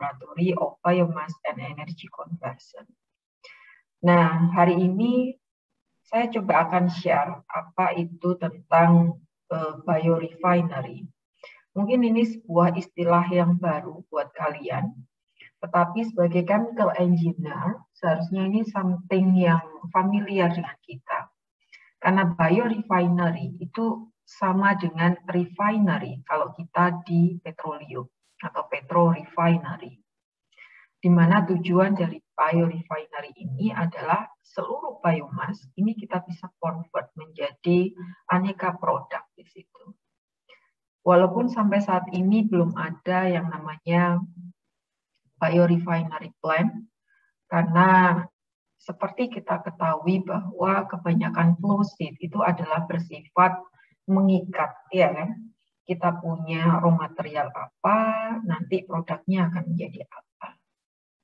Laboratory of Biomass and Energy Conversion. Nah, hari ini saya coba akan share apa itu tentang biorefinery. Mungkin ini sebuah istilah yang baru buat kalian, tetapi sebagai chemical engineer, seharusnya ini something yang familiar dengan kita. Karena biorefinery itu sama dengan refinery kalau kita di petroleum atau petrorefinery. Di mana tujuan dari biorefinery ini adalah seluruh biomass ini kita bisa convert menjadi aneka produk di situ. Walaupun sampai saat ini belum ada yang namanya biorefinery plant, karena seperti kita ketahui bahwa kebanyakan flow state itu adalah bersifat mengikat, ya kan? Kita punya raw material apa, nanti produknya akan menjadi apa.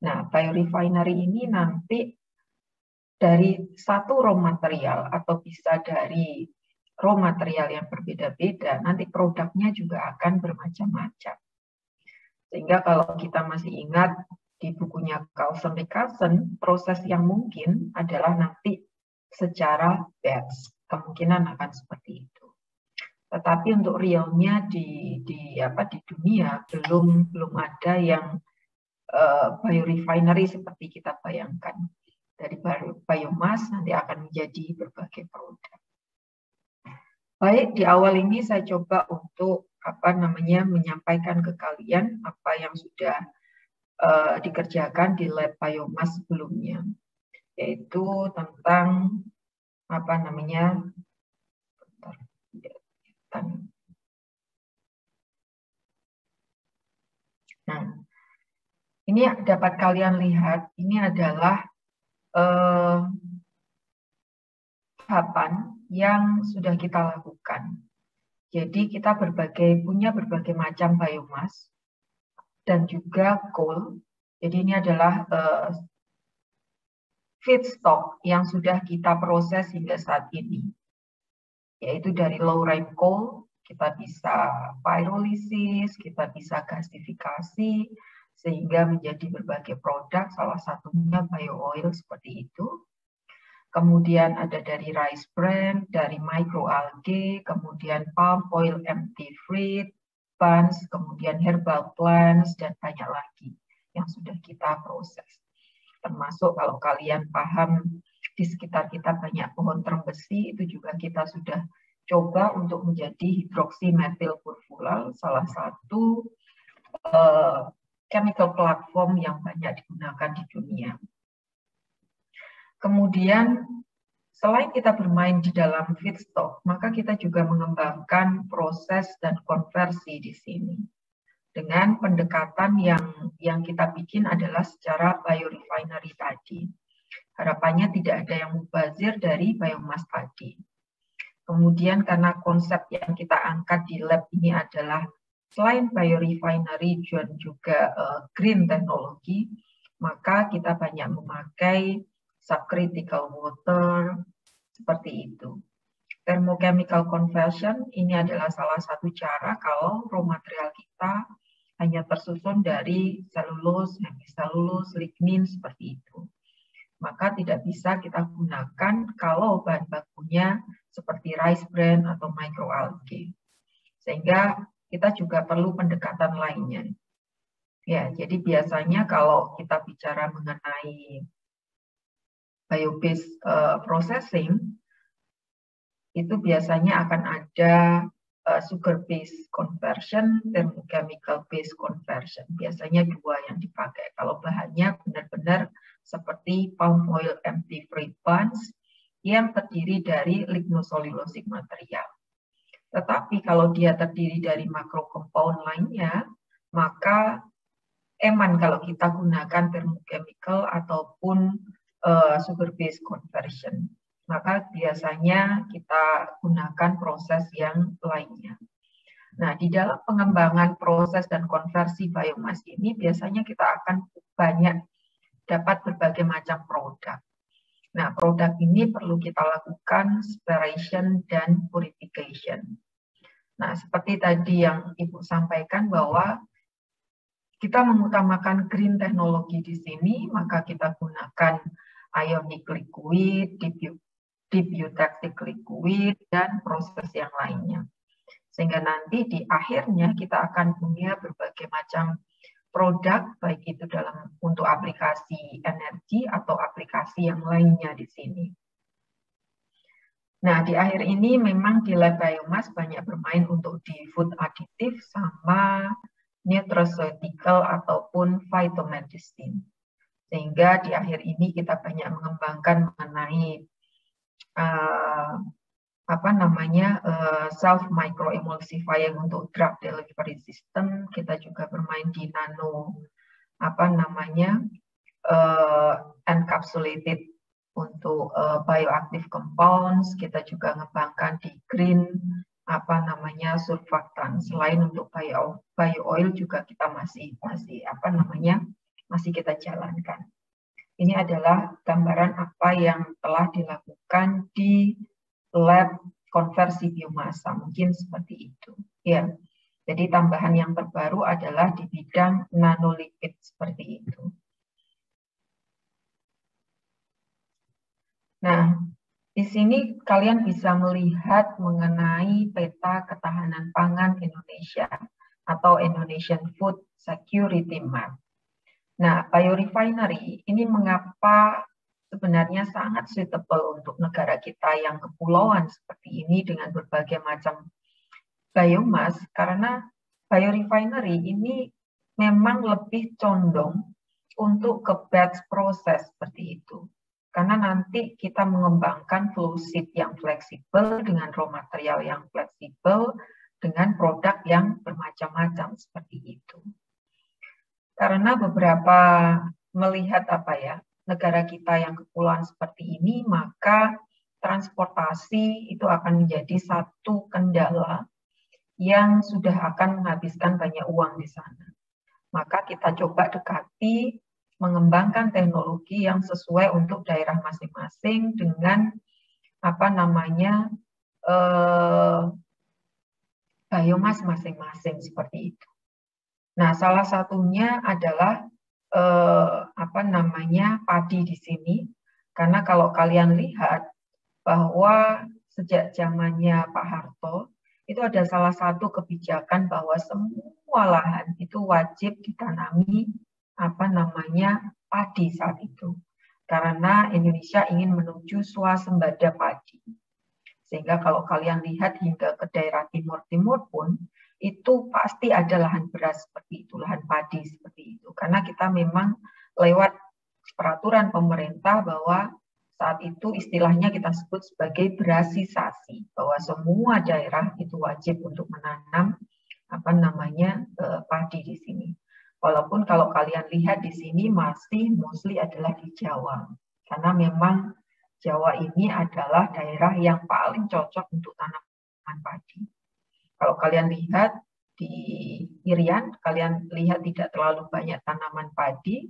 Nah, biorefinery ini nanti dari satu raw material atau bisa dari raw material yang berbeda-beda, nanti produknya juga akan bermacam-macam. Sehingga kalau kita masih ingat di bukunya Carlson Rickardson, proses yang mungkin adalah nanti secara batch, kemungkinan akan seperti itu. Tetapi untuk realnya di dunia belum ada yang biorefinery seperti kita bayangkan. Dari biomass nanti akan menjadi berbagai produk. Baik, di awal ini saya coba untuk menyampaikan ke kalian apa yang sudah dikerjakan di lab biomass sebelumnya, yaitu tentang Nah, ini dapat kalian lihat, ini adalah tahapan yang sudah kita lakukan. Jadi kita punya berbagai macam biomass dan juga coal. Jadi ini adalah feedstock yang sudah kita proses hingga saat ini. Yaitu dari low ripe coal, kita bisa pyrolysis, kita bisa gasifikasi, sehingga menjadi berbagai produk, salah satunya bio-oil seperti itu. Kemudian ada dari rice bran, dari microalgae, kemudian palm oil empty fruit, buns, kemudian herbal plants, dan banyak lagi yang sudah kita proses. Termasuk kalau kalian paham di sekitar kita banyak pohon terang besi, itu juga kita sudah coba untuk menjadi hidroksimetil furfural, salah satu chemical platform yang banyak digunakan di dunia. Kemudian, selain kita bermain di dalam feedstock, maka kita juga mengembangkan proses dan konversi di sini. Dengan pendekatan yang kita bikin adalah secara biorefinery tadi. Harapannya tidak ada yang mubazir dari biomass tadi. Kemudian karena konsep yang kita angkat di lab ini adalah selain biorefinery dan juga green technology, maka kita banyak memakai subcritical water, seperti itu. Thermochemical conversion ini adalah salah satu cara kalau raw material kita hanya tersusun dari selulose, hemiselulose, lignin, seperti itu. Maka tidak bisa kita gunakan kalau bahan bakunya seperti rice bran atau microalgae. Sehingga kita juga perlu pendekatan lainnya. Ya, jadi biasanya kalau kita bicara mengenai bio-based processing, itu biasanya akan ada sugar-based conversion, thermochemical-based conversion. Biasanya dua yang dipakai. Kalau bahannya benar-benar seperti palm oil empty fruit buns yang terdiri dari lignocellulosic material. Tetapi kalau dia terdiri dari makro compound lainnya, maka eman kalau kita gunakan thermochemical ataupun sugar-based conversion. Maka biasanya kita gunakan proses yang lainnya. Nah, di dalam pengembangan proses dan konversi biomass ini biasanya kita akan banyak dapat berbagai macam produk. Nah, produk ini perlu kita lakukan separation dan purification. Nah, seperti tadi yang Ibu sampaikan bahwa kita mengutamakan green teknologi di sini, maka kita gunakan ionic liquid, deep eutectic liquid, dan proses yang lainnya. Sehingga nanti di akhirnya kita akan punya berbagai macam produk, baik itu untuk aplikasi energi atau aplikasi yang lainnya di sini. Nah, di akhir ini memang di lab biomass banyak bermain untuk di food additive sama nutraceutical ataupun phytomedicine. Sehingga di akhir ini kita banyak mengembangkan mengenai self microemulsifying untuk drug delivery system. Kita juga bermain di nano encapsulated untuk bioactive compounds. Kita juga mengembangkan di green surfactant. Selain untuk bio oil juga kita masih kita jalankan. Ini adalah gambaran apa yang telah dilakukan di lab konversi biomasa, mungkin seperti itu. Ya, jadi tambahan yang terbaru adalah di bidang nanolipid seperti itu. Nah, di sini kalian bisa melihat mengenai peta ketahanan pangan Indonesia atau Indonesian Food Security Map. Nah, biorefinery ini mengapa sebenarnya sangat suitable untuk negara kita yang kepulauan seperti ini dengan berbagai macam biomass, karena biorefinery ini memang lebih condong untuk ke batch proses seperti itu. Karena nanti kita mengembangkan flow sheet yang fleksibel dengan raw material yang fleksibel dengan produk yang bermacam-macam seperti itu. Karena beberapa melihat negara kita yang kepulauan seperti ini, maka transportasi itu akan menjadi satu kendala yang sudah akan menghabiskan banyak uang di sana. Maka kita coba dekati mengembangkan teknologi yang sesuai untuk daerah masing-masing dengan biomass masing-masing seperti itu. Nah, salah satunya adalah padi di sini, karena kalau kalian lihat bahwa sejak zamannya Pak Harto itu ada salah satu kebijakan bahwa semua lahan itu wajib ditanami padi saat itu, karena Indonesia ingin menuju swasembada padi. Sehingga kalau kalian lihat hingga ke daerah timur-timur pun itu pasti ada lahan beras seperti itu, lahan padi seperti itu. Karena kita memang lewat peraturan pemerintah bahwa saat itu istilahnya kita sebut sebagai berasisasi, bahwa semua daerah itu wajib untuk menanam padi di sini. Walaupun kalau kalian lihat di sini masih mostly adalah di Jawa, karena memang Jawa ini adalah daerah yang paling cocok untuk tanaman padi. Kalau kalian lihat di Irian, kalian lihat tidak terlalu banyak tanaman padi.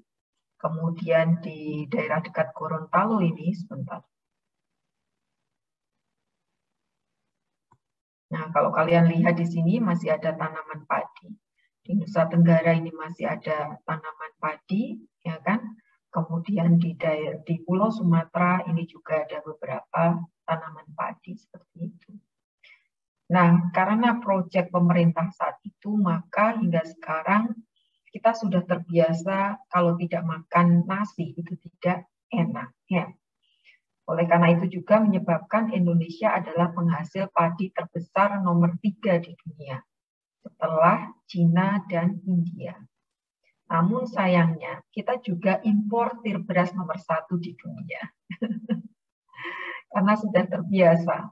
Kemudian di daerah dekat Gorontalo ini, sebentar. Nah, kalau kalian lihat di sini masih ada tanaman padi. Di Nusa Tenggara ini masih ada tanaman padi, ya kan? Kemudian di Pulau Sumatera ini juga ada beberapa tanaman padi seperti itu. Nah, karena proyek pemerintah saat itu, maka hingga sekarang kita sudah terbiasa kalau tidak makan nasi itu tidak enak. Ya. Oleh karena itu juga menyebabkan Indonesia adalah penghasil padi terbesar nomor 3 di dunia, setelah Cina dan India. Namun sayangnya kita juga importir beras nomor 1 di dunia. Karena sudah terbiasa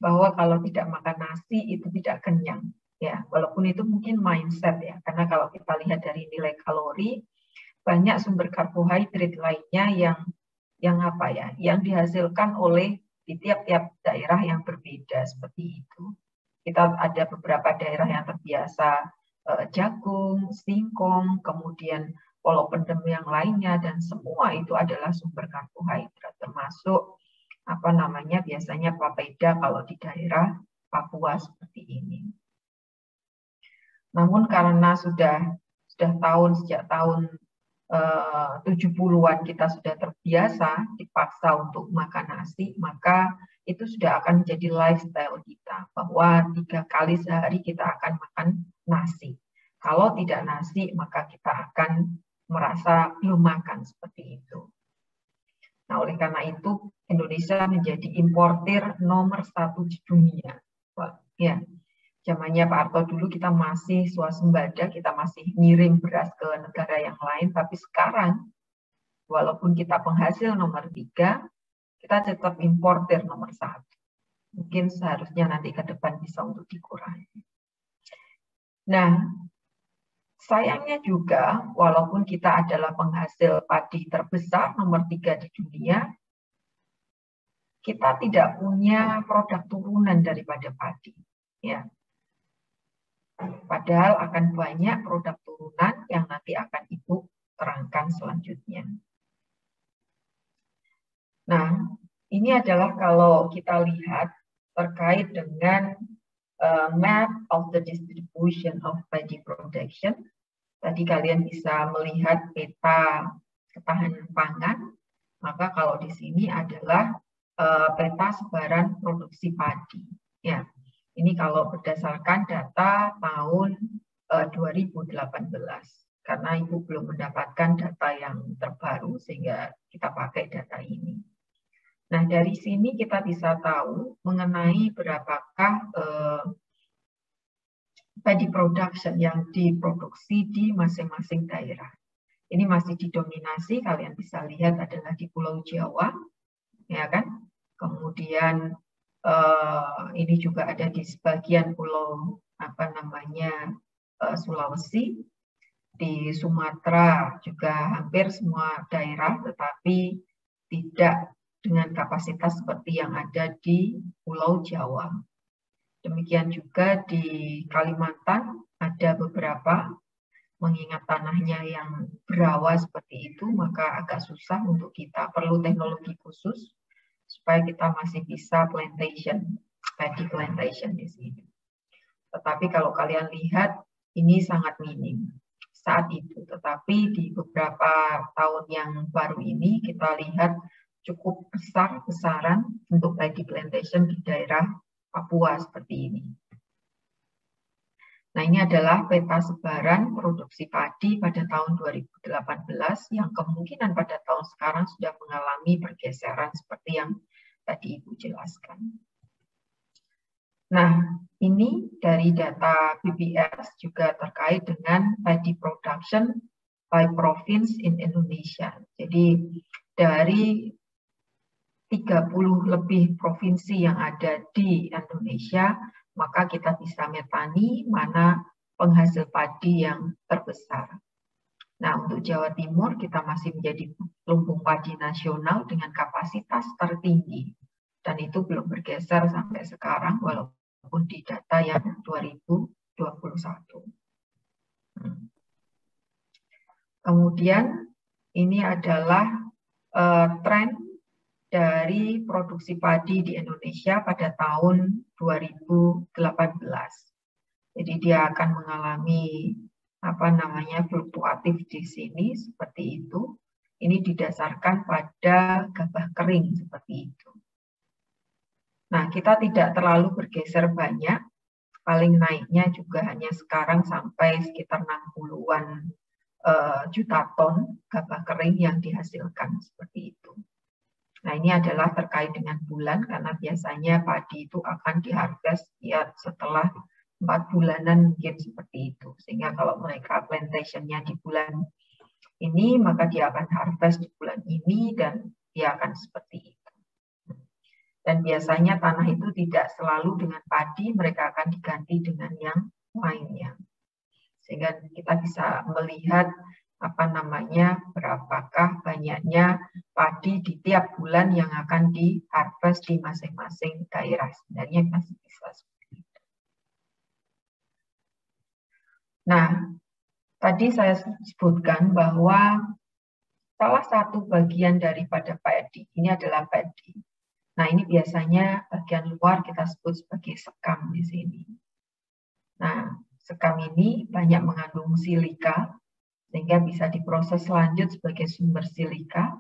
bahwa kalau tidak makan nasi itu tidak kenyang. Ya, walaupun itu mungkin mindset ya, karena kalau kita lihat dari nilai kalori, banyak sumber karbohidrat lainnya yang dihasilkan oleh di tiap-tiap daerah yang berbeda seperti itu. Kita ada beberapa daerah yang terbiasa jagung, singkong, kemudian polopendem yang lainnya, dan semua itu adalah sumber karbohidrat, termasuk biasanya papeda kalau di daerah Papua seperti ini. Namun karena sudah sudah sejak tahun 70-an kita sudah terbiasa dipaksa untuk makan nasi, maka itu sudah akan menjadi lifestyle kita, bahwa 3 kali sehari kita akan makan nasi. Kalau tidak nasi, maka kita akan merasa belum makan, seperti itu. Nah, oleh karena itu Indonesia menjadi importir nomor 1 di dunia. Ya, zamannya Pak Harto dulu kita masih swasembada, kita masih ngirim beras ke negara yang lain, tapi sekarang walaupun kita penghasil nomor 3, kita tetap importir nomor 1. Mungkin seharusnya nanti ke depan bisa untuk dikurangi. Nah, sayangnya juga walaupun kita adalah penghasil padi terbesar nomor 3 di dunia, kita tidak punya produk turunan daripada padi. Ya. Padahal akan banyak produk turunan yang nanti akan Ibu terangkan selanjutnya. Nah, ini adalah kalau kita lihat terkait dengan map of the distribution of paddy production. Tadi kalian bisa melihat peta ketahanan pangan. Maka kalau di sini adalah peta sebaran produksi padi. Ya. Ini kalau berdasarkan data tahun 2018, karena Ibu belum mendapatkan data yang terbaru sehingga kita pakai data ini. Nah, dari sini kita bisa tahu mengenai berapakah paddy production yang diproduksi di masing-masing daerah. Ini masih didominasi, kalian bisa lihat adalah di Pulau Jawa, ya kan? Kemudian ini juga ada di sebagian pulau Sulawesi, di Sumatera juga hampir semua daerah, tetapi tidak dengan kapasitas seperti yang ada di Pulau Jawa. Demikian juga di Kalimantan ada beberapa, mengingat tanahnya yang berawa seperti itu, maka agak susah untuk kita, perlu teknologi khusus supaya kita masih bisa paddy plantation di sini. Tetapi kalau kalian lihat, ini sangat minim saat itu. Tetapi di beberapa tahun yang baru ini, kita lihat cukup besar-besaran untuk paddy plantation di daerah Papua seperti ini. Nah, ini adalah peta sebaran produksi padi pada tahun 2018 yang kemungkinan pada tahun sekarang sudah mengalami pergeseran seperti yang tadi Ibu jelaskan. Nah, ini dari data BBS juga terkait dengan paddy production by province in Indonesia. Jadi dari 30 lebih provinsi yang ada di Indonesia, maka kita bisa metani mana penghasil padi yang terbesar. Nah, untuk Jawa Timur kita masih menjadi lumbung padi nasional dengan kapasitas tertinggi. Dan itu belum bergeser sampai sekarang walaupun di data yang 2021. Kemudian ini adalah tren dari produksi padi di Indonesia pada tahun 2018. Jadi dia akan mengalami fluktuatif di sini seperti itu. Ini didasarkan pada gabah kering seperti itu. Nah, kita tidak terlalu bergeser banyak. Paling naiknya juga hanya sekarang sampai sekitar 60-an juta ton gabah kering yang dihasilkan seperti itu. Nah, ini adalah terkait dengan bulan, karena biasanya padi itu akan diharvest ya setelah 4 bulanan mungkin seperti itu. Sehingga kalau mereka plantation-nya di bulan ini, maka dia akan harvest di bulan ini dan dia akan seperti itu. Dan biasanya tanah itu tidak selalu dengan padi, mereka akan diganti dengan yang lainnya. Sehingga kita bisa melihat berapakah banyaknya padi di tiap bulan yang akan diharvest di masing-masing daerah. Sebenarnya masih bisa seperti itu. Nah, tadi saya sebutkan bahwa salah satu bagian daripada padi ini adalah padi. Nah, ini biasanya bagian luar kita sebut sebagai sekam di sini. Nah, sekam ini banyak mengandung silika. sehingga bisa diproses lanjut sebagai sumber silika.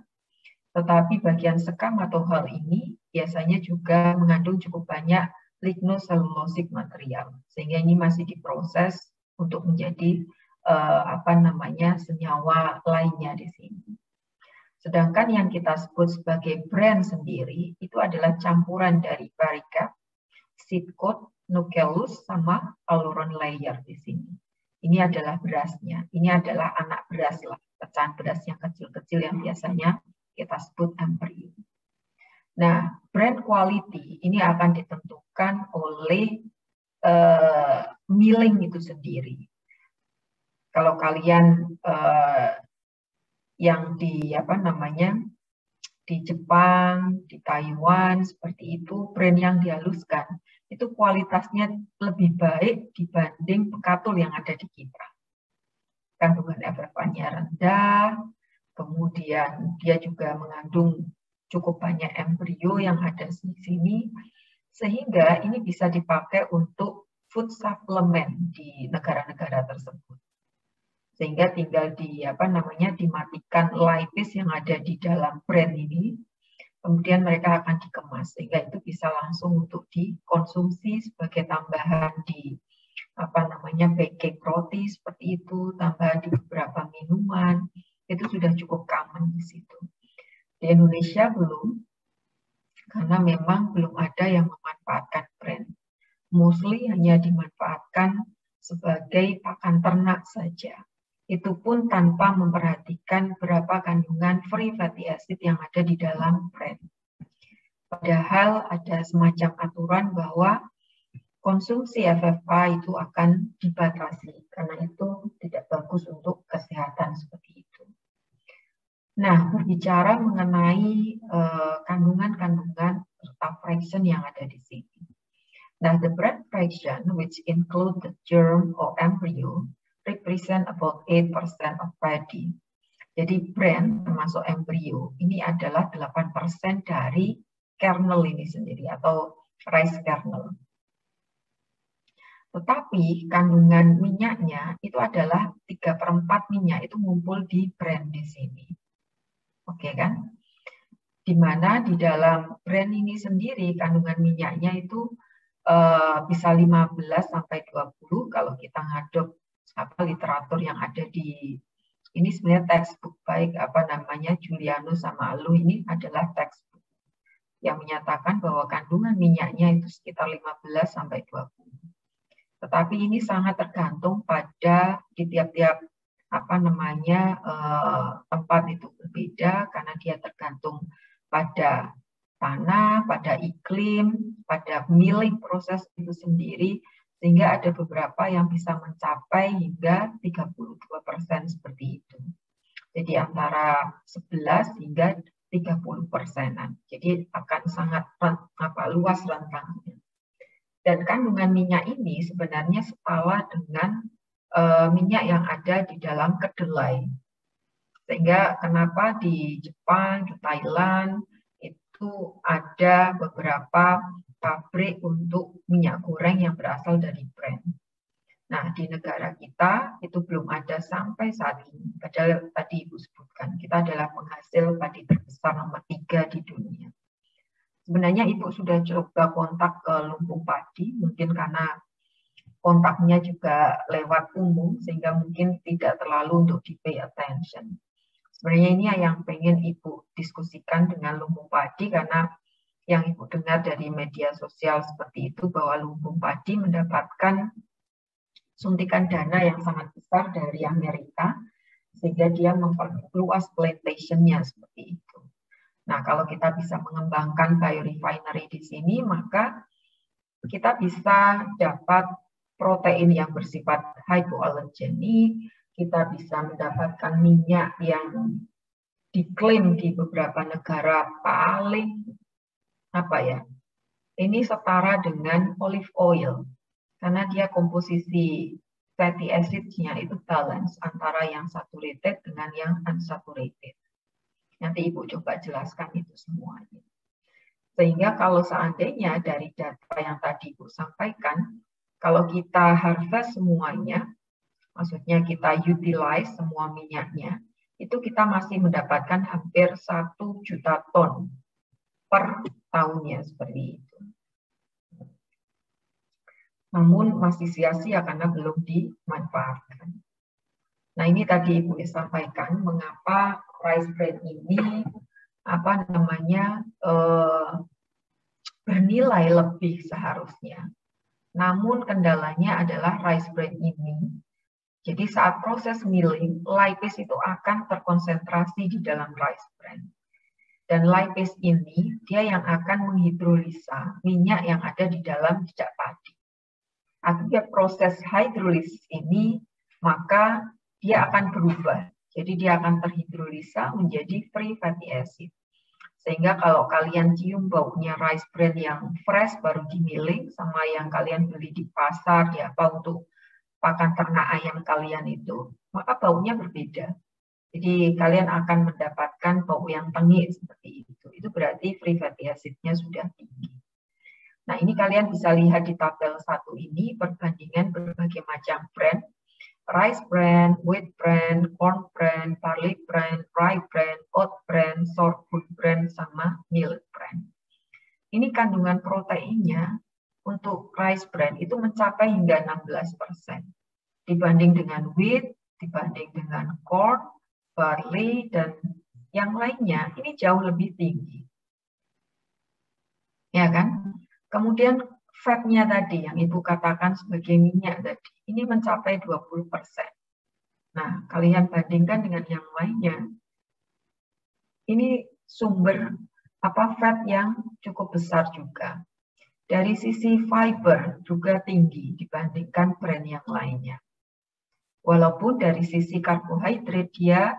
Tetapi bagian sekam atau hal ini biasanya juga mengandung cukup banyak lignoselulosik material, sehingga ini masih diproses untuk menjadi senyawa lainnya di sini. Sedangkan yang kita sebut sebagai brand sendiri itu adalah campuran dari barica, seed coat, nucellus, sama hyaluron layer di sini. Ini adalah berasnya. Ini adalah anak beras lah, pecahan beras yang kecil-kecil yang biasanya kita sebut embrio. Nah, brand quality ini akan ditentukan oleh milling itu sendiri. Kalau kalian yang di di Jepang, di Taiwan seperti itu, brand yang dihaluskan itu kualitasnya lebih baik dibanding pekatul yang ada di kita. Kandungan FFA-nya rendah, kemudian dia juga mengandung cukup banyak embrio yang ada di sini, sehingga ini bisa dipakai untuk food supplement di negara-negara tersebut. Sehingga tinggal dimatikan lipase yang ada di dalam brand ini, kemudian mereka akan dikemas, sehingga itu bisa langsung untuk dikonsumsi sebagai tambahan di pancake roti seperti itu, tambahan di beberapa minuman. Itu sudah cukup common di situ. Di Indonesia belum, karena memang belum ada yang memanfaatkan brand. Mostly hanya dimanfaatkan sebagai pakan ternak saja. Itu pun tanpa memperhatikan berapa kandungan free fatty acid yang ada di dalam brand. Padahal ada semacam aturan bahwa konsumsi FFA itu akan dibatasi, karena itu tidak bagus untuk kesehatan seperti itu. Nah, berbicara mengenai kandungan-kandungan serta fraction yang ada di sini. Nah, the brand fraction, which include the germ or embryo, represent about 8% of body. Jadi brand termasuk embrio ini adalah 8% dari kernel ini sendiri atau rice kernel. Tetapi kandungan minyaknya itu adalah 3/4 minyak itu ngumpul di brand di sini. Oke kan? Di mana di dalam brand ini sendiri kandungan minyaknya itu bisa 15-20 kalau kita ngadop literatur yang ada di ini sebenarnya textbook baik Juliano sama Alu ini adalah textbook yang menyatakan bahwa kandungan minyaknya itu sekitar 15-20. Tetapi ini sangat tergantung pada di tiap-tiap tempat itu berbeda karena dia tergantung pada tanah, pada iklim, pada milling proses itu sendiri, sehingga ada beberapa yang bisa mencapai hingga 32% seperti itu. Jadi antara 11 hingga 30%-an. Jadi akan sangat luas rentangnya. Dan kandungan minyak ini sebenarnya setara dengan minyak yang ada di dalam kedelai. Sehingga kenapa di Jepang, di Thailand itu ada beberapa pabrik untuk minyak goreng yang berasal dari brand. Nah, di negara kita itu belum ada sampai saat ini. Padahal tadi Ibu sebutkan, kita adalah penghasil padi terbesar nomor 3 di dunia. Sebenarnya Ibu sudah coba kontak ke lumbung padi, mungkin karena kontaknya juga lewat umum, sehingga mungkin tidak terlalu untuk di pay attention. Sebenarnya ini yang pengen Ibu diskusikan dengan lumbung padi, karena yang Ibu dengar dari media sosial seperti itu, bahwa lumbung padi mendapatkan suntikan dana yang sangat besar dari Amerika, sehingga dia memperluas plantation-nya seperti itu. Nah, kalau kita bisa mengembangkan biorefinery di sini, maka kita bisa dapat protein yang bersifat hypoallergenic, kita bisa mendapatkan minyak yang diklaim di beberapa negara paling ini setara dengan olive oil, karena dia komposisi fatty acid-nya itu balance antara yang saturated dengan yang unsaturated. Nanti Ibu coba jelaskan itu semuanya. Sehingga kalau seandainya dari data yang tadi Ibu sampaikan, kalau kita harvest semuanya, maksudnya kita utilize semua minyaknya, itu kita masih mendapatkan hampir 1 juta ton per tahunnya seperti itu. Namun masih sia-sia karena belum dimanfaatkan. Nah, ini tadi Ibu sampaikan mengapa rice bran ini bernilai lebih seharusnya. Namun kendalanya adalah rice bran ini. Jadi saat proses milling, lipase itu akan terkonsentrasi di dalam rice bran. Dan lipase ini dia yang akan menghidrolisa minyak yang ada di dalam jejak padi. Akibat proses hidrolisis ini, maka dia akan berubah. Jadi dia akan terhidrolisa menjadi free fatty acid. Sehingga kalau kalian cium baunya rice bran yang fresh baru dimiling sama yang kalian beli di pasar ya untuk pakan ternak ayam kalian itu, maka baunya berbeda. Jadi kalian akan mendapatkan bau yang tengik seperti itu. Itu berarti free fatty acid-nya sudah tinggi. Nah, ini kalian bisa lihat di tabel 1 ini perbandingan berbagai macam bran. Rice bran, wheat bran, corn bran, barley bran, rye bran, oat bran, sorghum bran, sama millet bran. Ini kandungan proteinnya untuk rice bran itu mencapai hingga 16%. Dibanding dengan wheat, dibanding dengan corn, barley, dan yang lainnya, ini jauh lebih tinggi. Ya kan? Kemudian fat-nya tadi yang Ibu katakan sebagai minyak tadi, ini mencapai 20%. Nah, kalian bandingkan dengan yang lainnya, ini sumber fat yang cukup besar juga. Dari sisi fiber juga tinggi dibandingkan brand yang lainnya. Walaupun dari sisi karbohidrat dia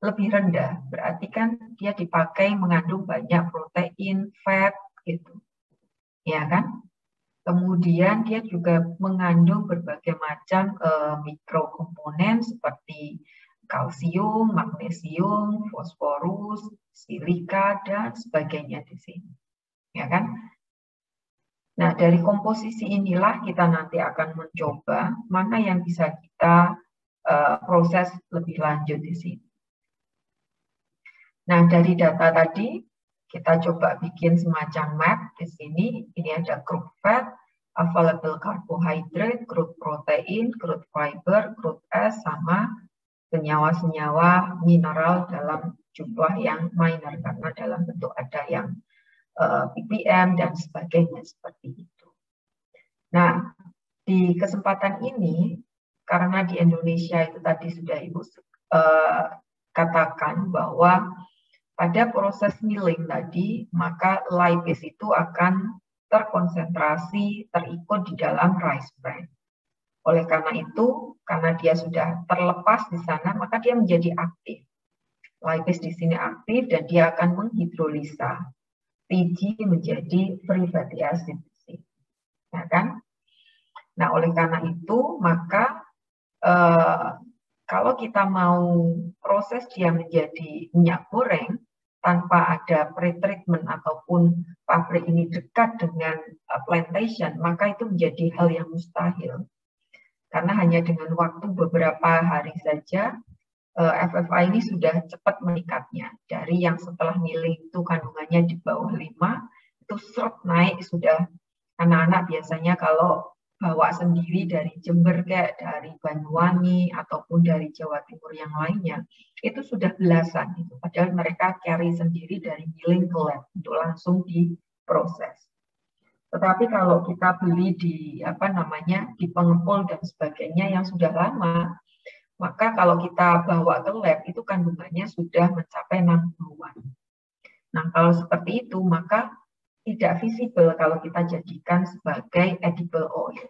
lebih rendah, berarti kan dia dipakai mengandung banyak protein, fat, gitu. Ya kan? Kemudian dia juga mengandung berbagai macam mikrokomponen seperti kalsium, magnesium, fosforus, silika, dan sebagainya di sini. Ya kan? Nah, dari komposisi inilah kita nanti akan mencoba mana yang bisa kita proses lebih lanjut di sini. Nah, dari data tadi, kita coba bikin semacam map di sini. Ini ada crude fat, available carbohydrate, crude protein, crude fiber, crude S, sama senyawa-senyawa mineral dalam jumlah yang minor karena dalam bentuk ada yang ppm dan sebagainya seperti itu. Nah, di kesempatan ini karena di Indonesia itu tadi sudah Ibu katakan bahwa pada proses milling tadi, maka lipase itu akan terkonsentrasi, terikut di dalam rice bran. Oleh karena itu, karena dia sudah terlepas di sana, maka dia menjadi aktif. Lipase di sini aktif dan dia akan menghidrolisa PG menjadi free fatty acid. Ya kan? Nah, oleh karena itu, maka kalau kita mau proses dia menjadi minyak goreng, tanpa ada pretreatment ataupun pabrik ini dekat dengan plantation, maka itu menjadi hal yang mustahil. Karena hanya dengan waktu beberapa hari saja, FFA ini sudah cepat meningkatnya. Dari yang setelah milling itu kandungannya di bawah 5, itu seret naik sudah. Anak-anak biasanya kalau bawa sendiri dari Jember kayak dari Banyuwangi ataupun dari Jawa Timur yang lainnya itu sudah belasan gitu. Padahal mereka carry sendiri dari milling ke lab untuk langsung diproses. Tetapi kalau kita beli di di pengepul dan sebagainya yang sudah lama, maka kalau kita bawa ke lab itu kandungannya sudah mencapai 60-an. Nah, kalau seperti itu maka tidak visible kalau kita jadikan sebagai edible oil.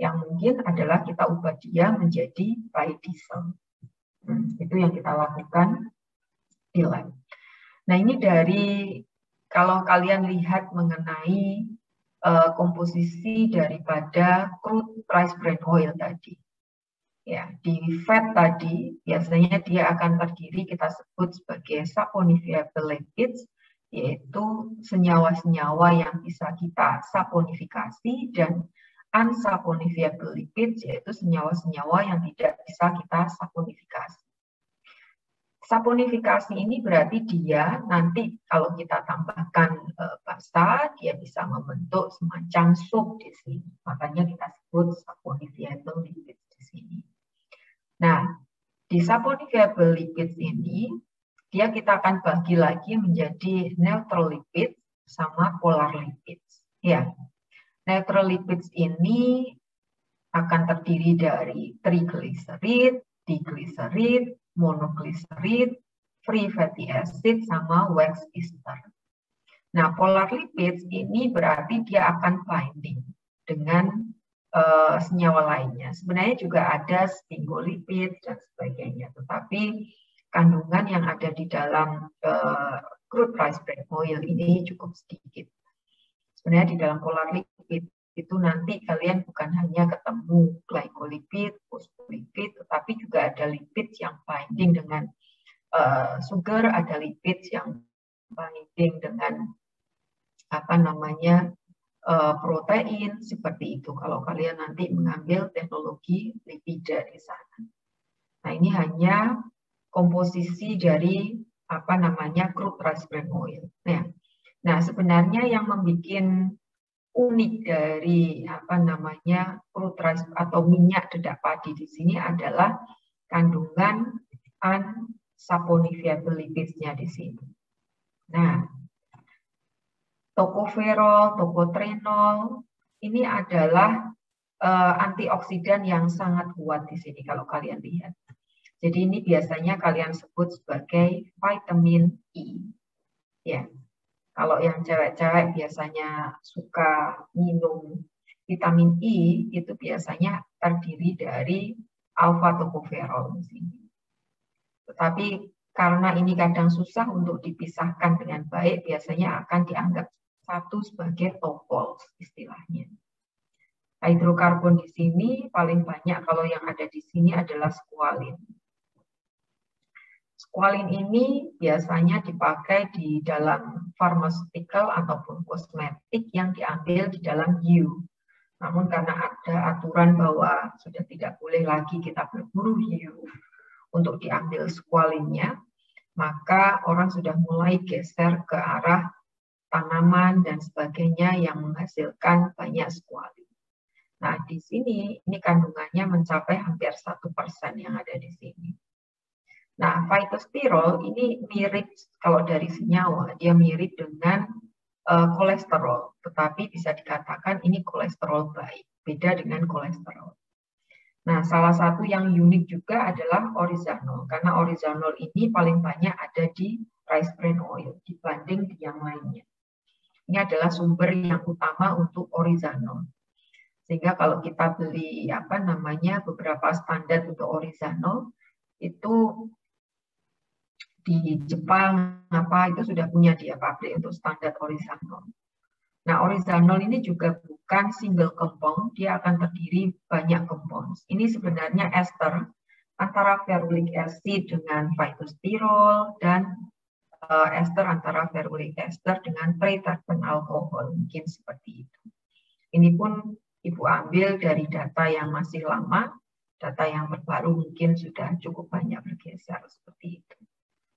Yang mungkin adalah kita ubah dia menjadi biodiesel. Itu yang kita lakukan di lab. Nah, ini dari kalau kalian lihat mengenai komposisi daripada crude rice bran oil tadi. Ya, di fat tadi biasanya dia akan terdiri kita sebut sebagai saponifiable lipids, yaitu senyawa-senyawa yang bisa kita saponifikasi dan unsaponifiable lipids, yaitu senyawa-senyawa yang tidak bisa kita saponifikasi. Saponifikasi ini berarti dia nanti kalau kita tambahkan pasta, dia bisa membentuk semacam sup di sini. Makanya kita sebut saponifiable lipids di sini. Nah, di saponifiable lipids ini, dia kita akan bagi lagi menjadi neutral lipids sama polar lipids. Ya, neutral lipids ini akan terdiri dari triglycerid, diglycerid, monoglicerid, free fatty acid, sama wax ester. Nah, polar lipids ini berarti dia akan binding dengan senyawa lainnya. Sebenarnya juga ada sphingolipid dan sebagainya, tetapi kandungan yang ada di dalam crude rice bran oil ini cukup sedikit. Sebenarnya di dalam polar lipid itu nanti kalian bukan hanya ketemu glycolipid, phospholipid, tetapi juga ada lipid yang binding dengan sugar, ada lipid yang binding dengan protein, seperti itu kalau kalian nanti mengambil teknologi lipida di sana. Nah, ini hanya komposisi dari crude rice bran oil. Nah, sebenarnya yang membuat unik dari crude rice atau minyak dedak padi di sini adalah kandungan unsaponifiable lipids-nya di sini. Nah, tocoferol, tocotrienol ini adalah antioksidan yang sangat kuat di sini kalau kalian lihat. Jadi ini biasanya kalian sebut sebagai vitamin E. Ya. Kalau yang cewek-cewek biasanya suka minum vitamin E, itu biasanya terdiri dari alpha tocopherol di sini. Tetapi karena ini kadang susah untuk dipisahkan dengan baik, biasanya akan dianggap satu sebagai topols istilahnya. Hidrokarbon di sini paling banyak kalau yang ada di sini adalah squalene. Squalene ini biasanya dipakai di dalam pharmaceutical ataupun kosmetik yang diambil di dalam hiu. Namun karena ada aturan bahwa sudah tidak boleh lagi kita berburu hiu untuk diambil squalene-nya, maka orang sudah mulai geser ke arah tanaman dan sebagainya yang menghasilkan banyak squalene. Nah, di sini ini kandungannya mencapai hampir 1% yang ada di sini. Nah, phytosterol ini mirip, kalau dari senyawa, dia mirip dengan kolesterol, tetapi bisa dikatakan ini kolesterol baik, beda dengan kolesterol. Nah, salah satu yang unik juga adalah orizanol, karena orizanol ini paling banyak ada di rice bran oil dibanding di yang lainnya. Ini adalah sumber yang utama untuk orizanol. Sehingga kalau kita beli beberapa standar untuk orizanol, itu di Jepang itu sudah punya dia pabrik untuk standar orizanol. Nah, orizanol ini juga bukan single compound, dia akan terdiri banyak compounds. Ini sebenarnya ester antara ferulic acid dengan phytosterol dan ester antara ferulic ester dengan preterpen alkohol, mungkin seperti itu. Ini pun Ibu ambil dari data yang masih lama, data yang terbaru mungkin sudah cukup banyak bergeser seperti itu.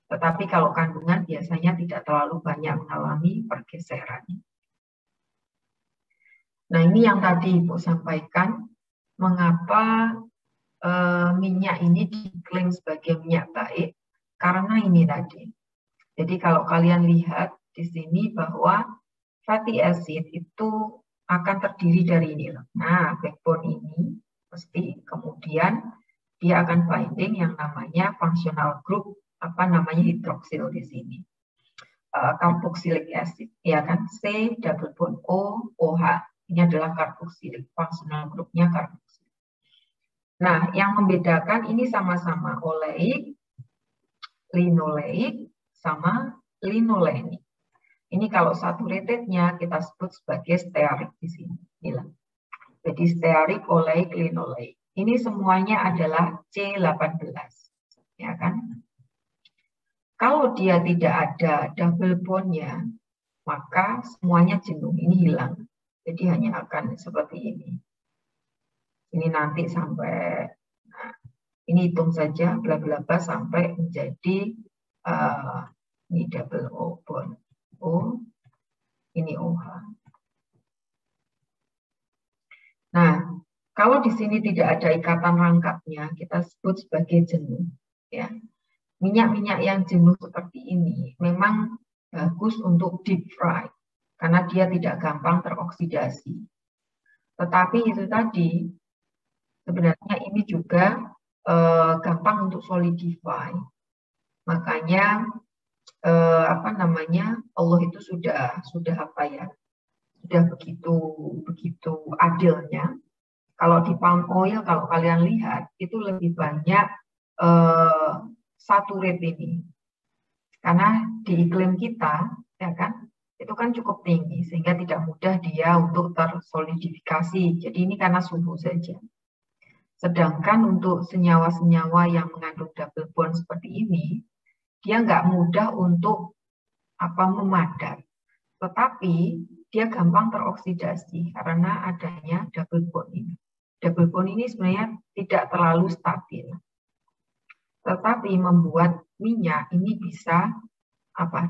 Tetapi kalau kandungan biasanya tidak terlalu banyak mengalami pergeseran. Nah, ini yang tadi Ibu sampaikan, mengapa minyak ini diklaim sebagai minyak baik, karena ini tadi. Jadi kalau kalian lihat di sini bahwa fatty acid itu akan terdiri dari ini. Nah, backbone ini mesti kemudian dia akan binding yang namanya functional group hidroksil di sini. Carboxylic acid, ya kan, C double bond O OH. Ini adalah carboxylic, functional groupnya carboxylic. Nah, yang membedakan ini sama-sama oleik, linoleik, sama linolenik. Ini kalau saturated-nya kita sebut sebagai stearik di sini. Jadi stearik, oleik, linoleik. Ini semuanya adalah C18, ya kan? Kalau dia tidak ada double bond-nya, maka semuanya jenuh, ini hilang. Jadi hanya akan seperti ini. Ini nanti sampai, nah, ini hitung saja bla bla bla sampai menjadi ini double O bond O, ini OH. Nah, kalau di sini tidak ada ikatan rangkapnya, kita sebut sebagai jenuh. Ya, minyak-minyak yang jenuh seperti ini memang bagus untuk deep fry karena dia tidak gampang teroksidasi. Tetapi itu tadi sebenarnya ini juga gampang untuk solidify. Makanya apa namanya, Allah itu sudah apa ya, sudah begitu adilnya. Kalau di palm oil, kalau kalian lihat itu lebih banyak saturate ini, karena di iklim kita ya kan itu kan cukup tinggi sehingga tidak mudah dia untuk tersolidifikasi. Jadi ini karena suhu saja. Sedangkan untuk senyawa-senyawa yang mengandung double bond seperti ini, dia nggak mudah untuk memadat, tetapi dia gampang teroksidasi karena adanya double bond ini. Double bond ini sebenarnya tidak terlalu stabil, tetapi membuat minyak ini bisa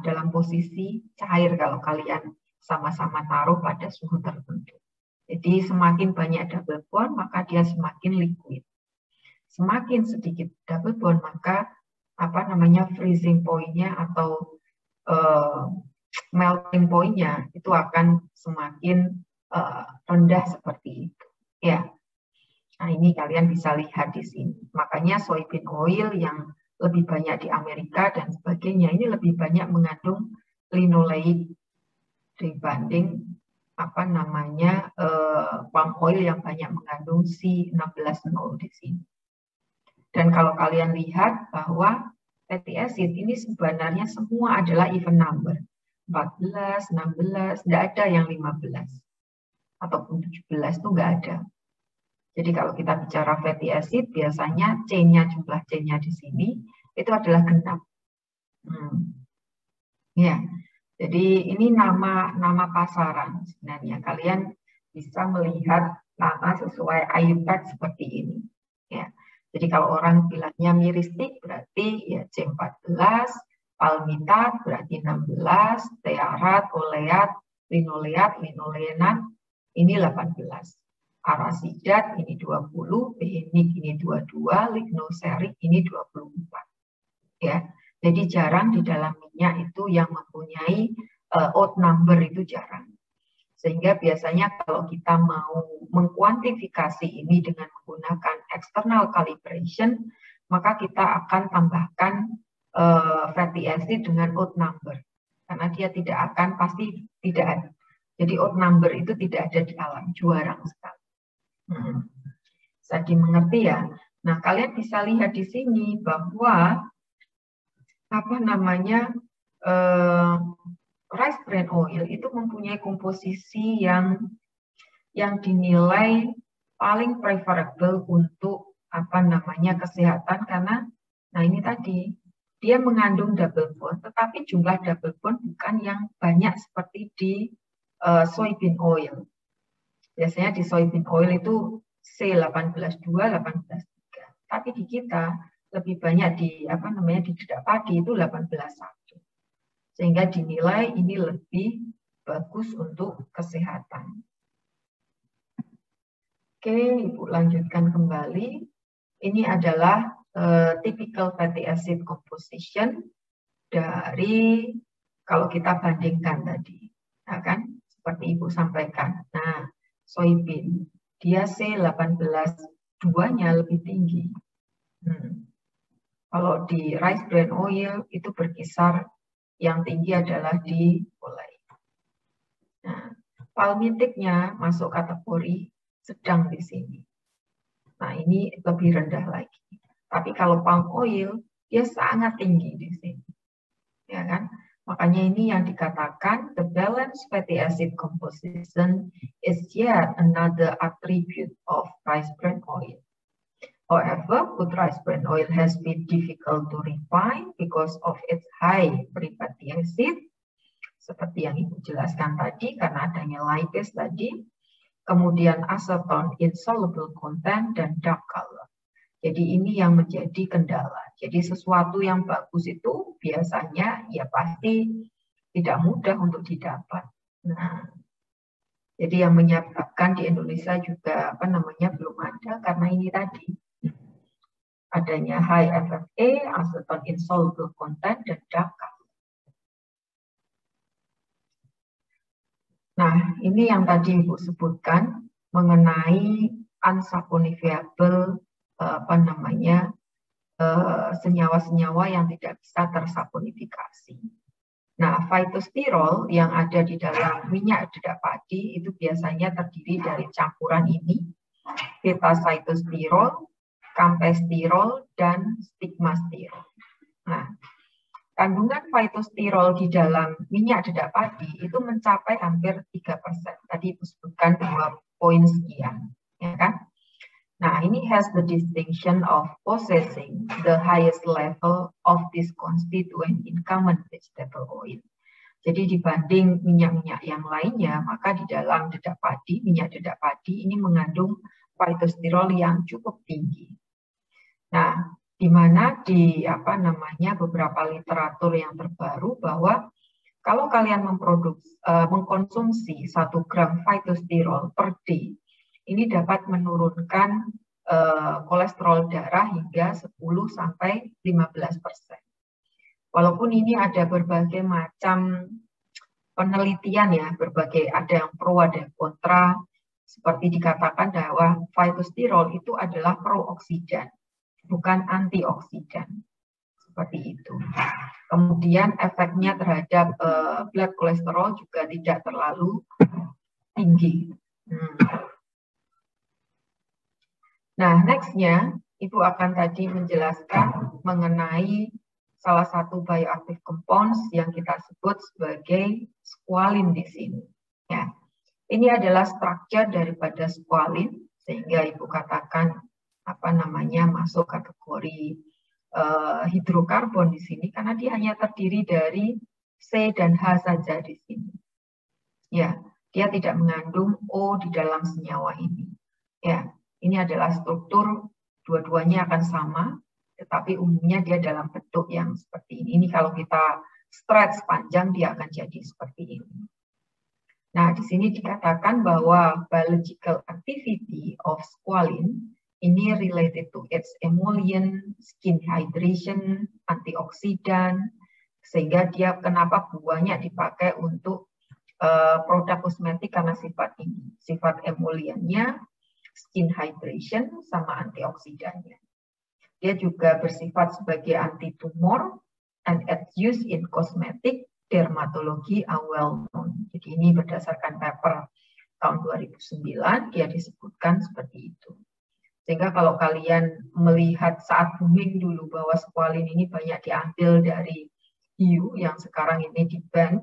dalam posisi cair kalau kalian sama-sama taruh pada suhu tertentu. Jadi semakin banyak double bond maka dia semakin liquid. Semakin sedikit double bond maka freezing point-nya atau melting point-nya itu akan semakin rendah seperti itu. Ya. Nah, ini kalian bisa lihat di sini. Makanya soybean oil yang lebih banyak di Amerika dan sebagainya ini lebih banyak mengandung linoleic dibanding palm oil yang banyak mengandung C16 di sini. Dan kalau kalian lihat bahwa fatty acid ini sebenarnya semua adalah even number. 14, 16, tidak ada yang 15 ataupun 17 itu nggak ada. Jadi kalau kita bicara fatty acid, biasanya jumlah C-nya di sini itu adalah genap. Ya, jadi ini nama pasaran sebenarnya. Kalian bisa melihat nama sesuai IUPAC seperti ini. Ya, jadi kalau orang bilangnya miristik berarti ya C14, palmitat berarti 16, stearat, oleat, linoleat, linolenat ini 18. Arasidat ini 20, behenik ini 22, lignoserik ini 24. Ya, jadi jarang di dalam minyak itu yang mempunyai odd number, itu jarang. Sehingga biasanya kalau kita mau mengkuantifikasi ini dengan menggunakan external calibration, maka kita akan tambahkan fatty acid dengan odd number. Karena dia pasti tidak ada. Jadi odd number itu tidak ada di alam, jarang sekali. Bisa dimengerti ya. Nah, kalian bisa lihat di sini bahwa rice bran oil itu mempunyai komposisi yang dinilai paling preferable untuk kesehatan, karena ini tadi dia mengandung double bond, tetapi jumlah double bond bukan yang banyak seperti di soybean oil. Biasanya di soybean oil itu C18-2, 18-3. Tapi di kita lebih banyak di di dedak padi itu 18-1. Sehingga dinilai ini lebih bagus untuk kesehatan. Oke, Ibu lanjutkan kembali. Ini adalah typical fatty acid composition dari kalau kita bandingkan tadi, ya kan? Seperti Ibu sampaikan. Nah, soybean dia C18-2-nya lebih tinggi. Kalau di rice bran oil itu berkisar yang tinggi adalah di olei. Nah, palmitiknya masuk kategori sedang di sini. Nah, ini lebih rendah lagi. Tapi kalau palm oil dia sangat tinggi di sini. Ya kan? Makanya ini yang dikatakan the balanced fatty acid composition is yet another attribute of rice bran oil. However, good rice bran oil has been difficult to refine because of its high free fatty acid. Seperti yang Ibu jelaskan tadi, karena adanya lipase tadi. kemudian aceton insoluble content, dan dark color. Jadi ini yang menjadi kendala. Jadi sesuatu yang bagus itu biasanya ya pasti tidak mudah untuk didapat. Nah, jadi yang menyebabkan di Indonesia juga belum ada karena ini tadi adanya high FFA, aceton insoluble content, dan dark color. Nah, ini yang tadi Ibu sebutkan mengenai unsaponifiable senyawa-senyawa yang tidak bisa tersaponifikasi. Nah, phytosterol yang ada di dalam minyak dedak padi itu biasanya terdiri dari campuran ini, beta-sitosterol, campesterol, dan stigmasterol. Nah, kandungan phytosterol di dalam minyak dedak padi itu mencapai hampir 3%. Tadi Ibu sebutkan 2 poin sekian, ya kan? Nah, ini has the distinction of possessing the highest level of this constituent in common vegetable oil. Jadi dibanding minyak-minyak yang lainnya, maka di dalam dedak padi, minyak dedak padi ini mengandung phytosterol yang cukup tinggi. Nah, di mana di beberapa literatur yang terbaru bahwa kalau kalian mengkonsumsi 1 gram phytosterol per day, ini dapat menurunkan kolesterol darah hingga 10–15%. Walaupun ini ada berbagai macam penelitian ya, ada yang pro, ada yang kontra, seperti dikatakan bahwa phytosterol itu adalah pro-oksidan, bukan antioksidan. Seperti itu. Kemudian efeknya terhadap blood kolesterol juga tidak terlalu tinggi. Nah, next-nya Ibu akan tadi menjelaskan mengenai salah satu bioactive compounds yang kita sebut sebagai squalene di sini. Ya, ini adalah structure daripada squalene sehingga Ibu katakan masuk kategori hidrokarbon di sini karena dia hanya terdiri dari C dan H saja di sini. Ya, dia tidak mengandung O di dalam senyawa ini. Ya. Ini adalah struktur, dua-duanya akan sama, tetapi umumnya dia dalam bentuk yang seperti ini. Ini kalau kita stretch panjang, dia akan jadi seperti ini. Nah, di sini dikatakan bahwa biological activity of squalene ini related to its emollient, skin hydration, antioksidan, sehingga dia kenapa banyak dipakai untuk produk kosmetik karena sifat ini, sifat emollientnya, skin hydration, sama antioksidannya. Dia juga bersifat sebagai anti-tumor and its use in cosmetic dermatology are well known. Jadi ini berdasarkan paper tahun 2009, dia disebutkan seperti itu. Sehingga kalau kalian melihat saat booming dulu bahwa squalene ini banyak diambil dari hiu yang sekarang ini di-ban,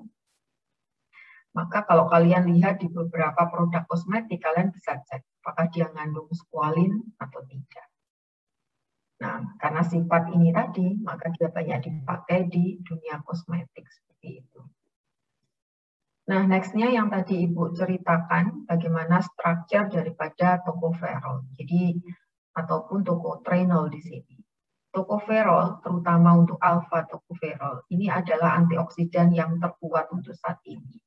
maka kalau kalian lihat di beberapa produk kosmetik, kalian bisa cek apakah dia mengandung squalene atau tidak. Nah, karena sifat ini tadi, maka dia banyak dipakai di dunia kosmetik seperti itu. Nah, next-nya yang tadi Ibu ceritakan, bagaimana structure daripada tocopherol. Jadi, ataupun tocotrienol di sini. Tocopherol, terutama untuk alpha tocopherol, ini adalah antioksidan yang terkuat untuk saat ini.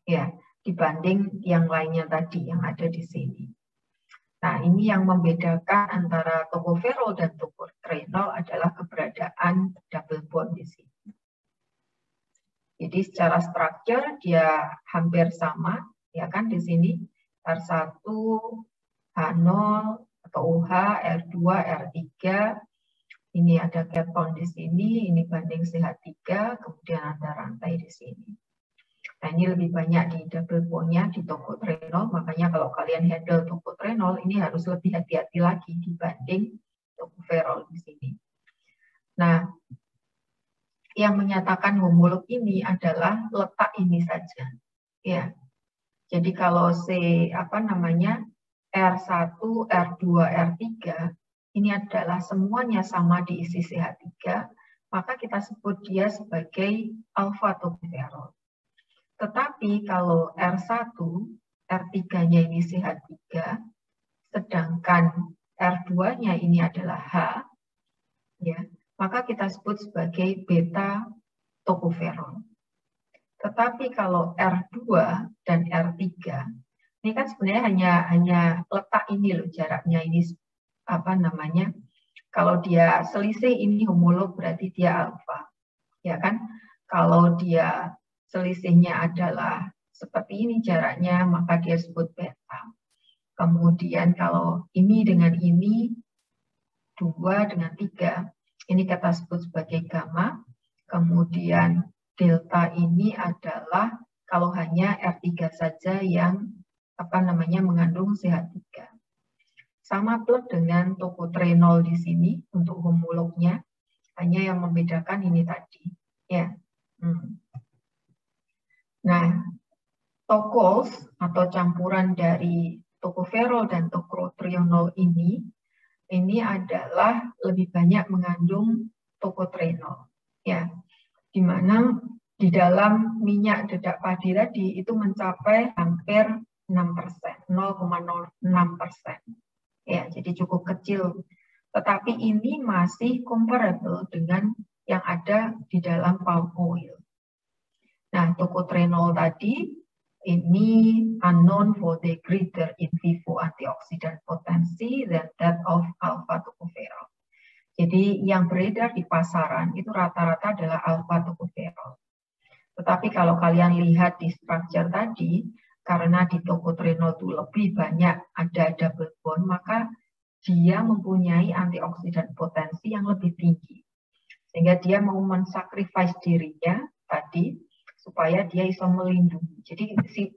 Ya, dibanding yang lainnya tadi yang ada di sini. Nah, ini yang membedakan antara tocopherol dan tocotrienol adalah keberadaan double bond di sini. Jadi secara struktur dia hampir sama, ya kan di sini R1, H0 atau OH, R2, R3. Ini ada keton di sini, ini banding CH3, kemudian ada rantai di sini. Nah, ini lebih banyak di double bond-nya di tocotrienol, makanya kalau kalian handle tocotrienol ini harus lebih hati-hati lagi dibanding tocopherol di sini. Nah, yang menyatakan homolog ini adalah letak ini saja. Ya. Jadi kalau R1, R2, R3 ini adalah semuanya sama diisi CH3, maka kita sebut dia sebagai alpha tocopherol. Tetapi kalau R1 R3-nya ini CH3, sedangkan R2-nya ini adalah H, ya, maka kita sebut sebagai beta tokoferol. Tetapi kalau R2 dan R3, ini kan sebenarnya hanya letak ini loh, jaraknya ini apa namanya? Kalau dia selisih ini homolog berarti dia alfa, ya kan? Kalau dia selisihnya adalah seperti ini jaraknya, maka dia sebut beta. Kemudian kalau ini dengan ini, 2 dengan 3, ini kita sebut sebagai gamma. Kemudian delta ini adalah kalau hanya R3 saja yang apa namanya mengandung CH3. Sama plot dengan tocotrienol di sini untuk homolognya, hanya yang membedakan ini tadi, ya. Nah, tokols atau campuran dari tocoferol dan tocotrienol ini adalah lebih banyak mengandung tocotrienol, ya, di mana di dalam minyak dedak padi tadi itu mencapai hampir 6%, 0,06%, ya, jadi cukup kecil. Tetapi ini masih comparable dengan yang ada di dalam palm oil. Nah, tocotrienol tadi ini unknown for the greater in vivo antioksidan potensi than that of alpha tocopherol. Jadi yang beredar di pasaran itu rata-rata adalah alpha tocopherol. Tetapi kalau kalian lihat di structure tadi, karena di tocotrienol itu lebih banyak ada double bond, maka dia mempunyai antioksidan potensi yang lebih tinggi. Sehingga dia mau mensacrifice dirinya tadi supaya dia bisa melindungi. Jadi si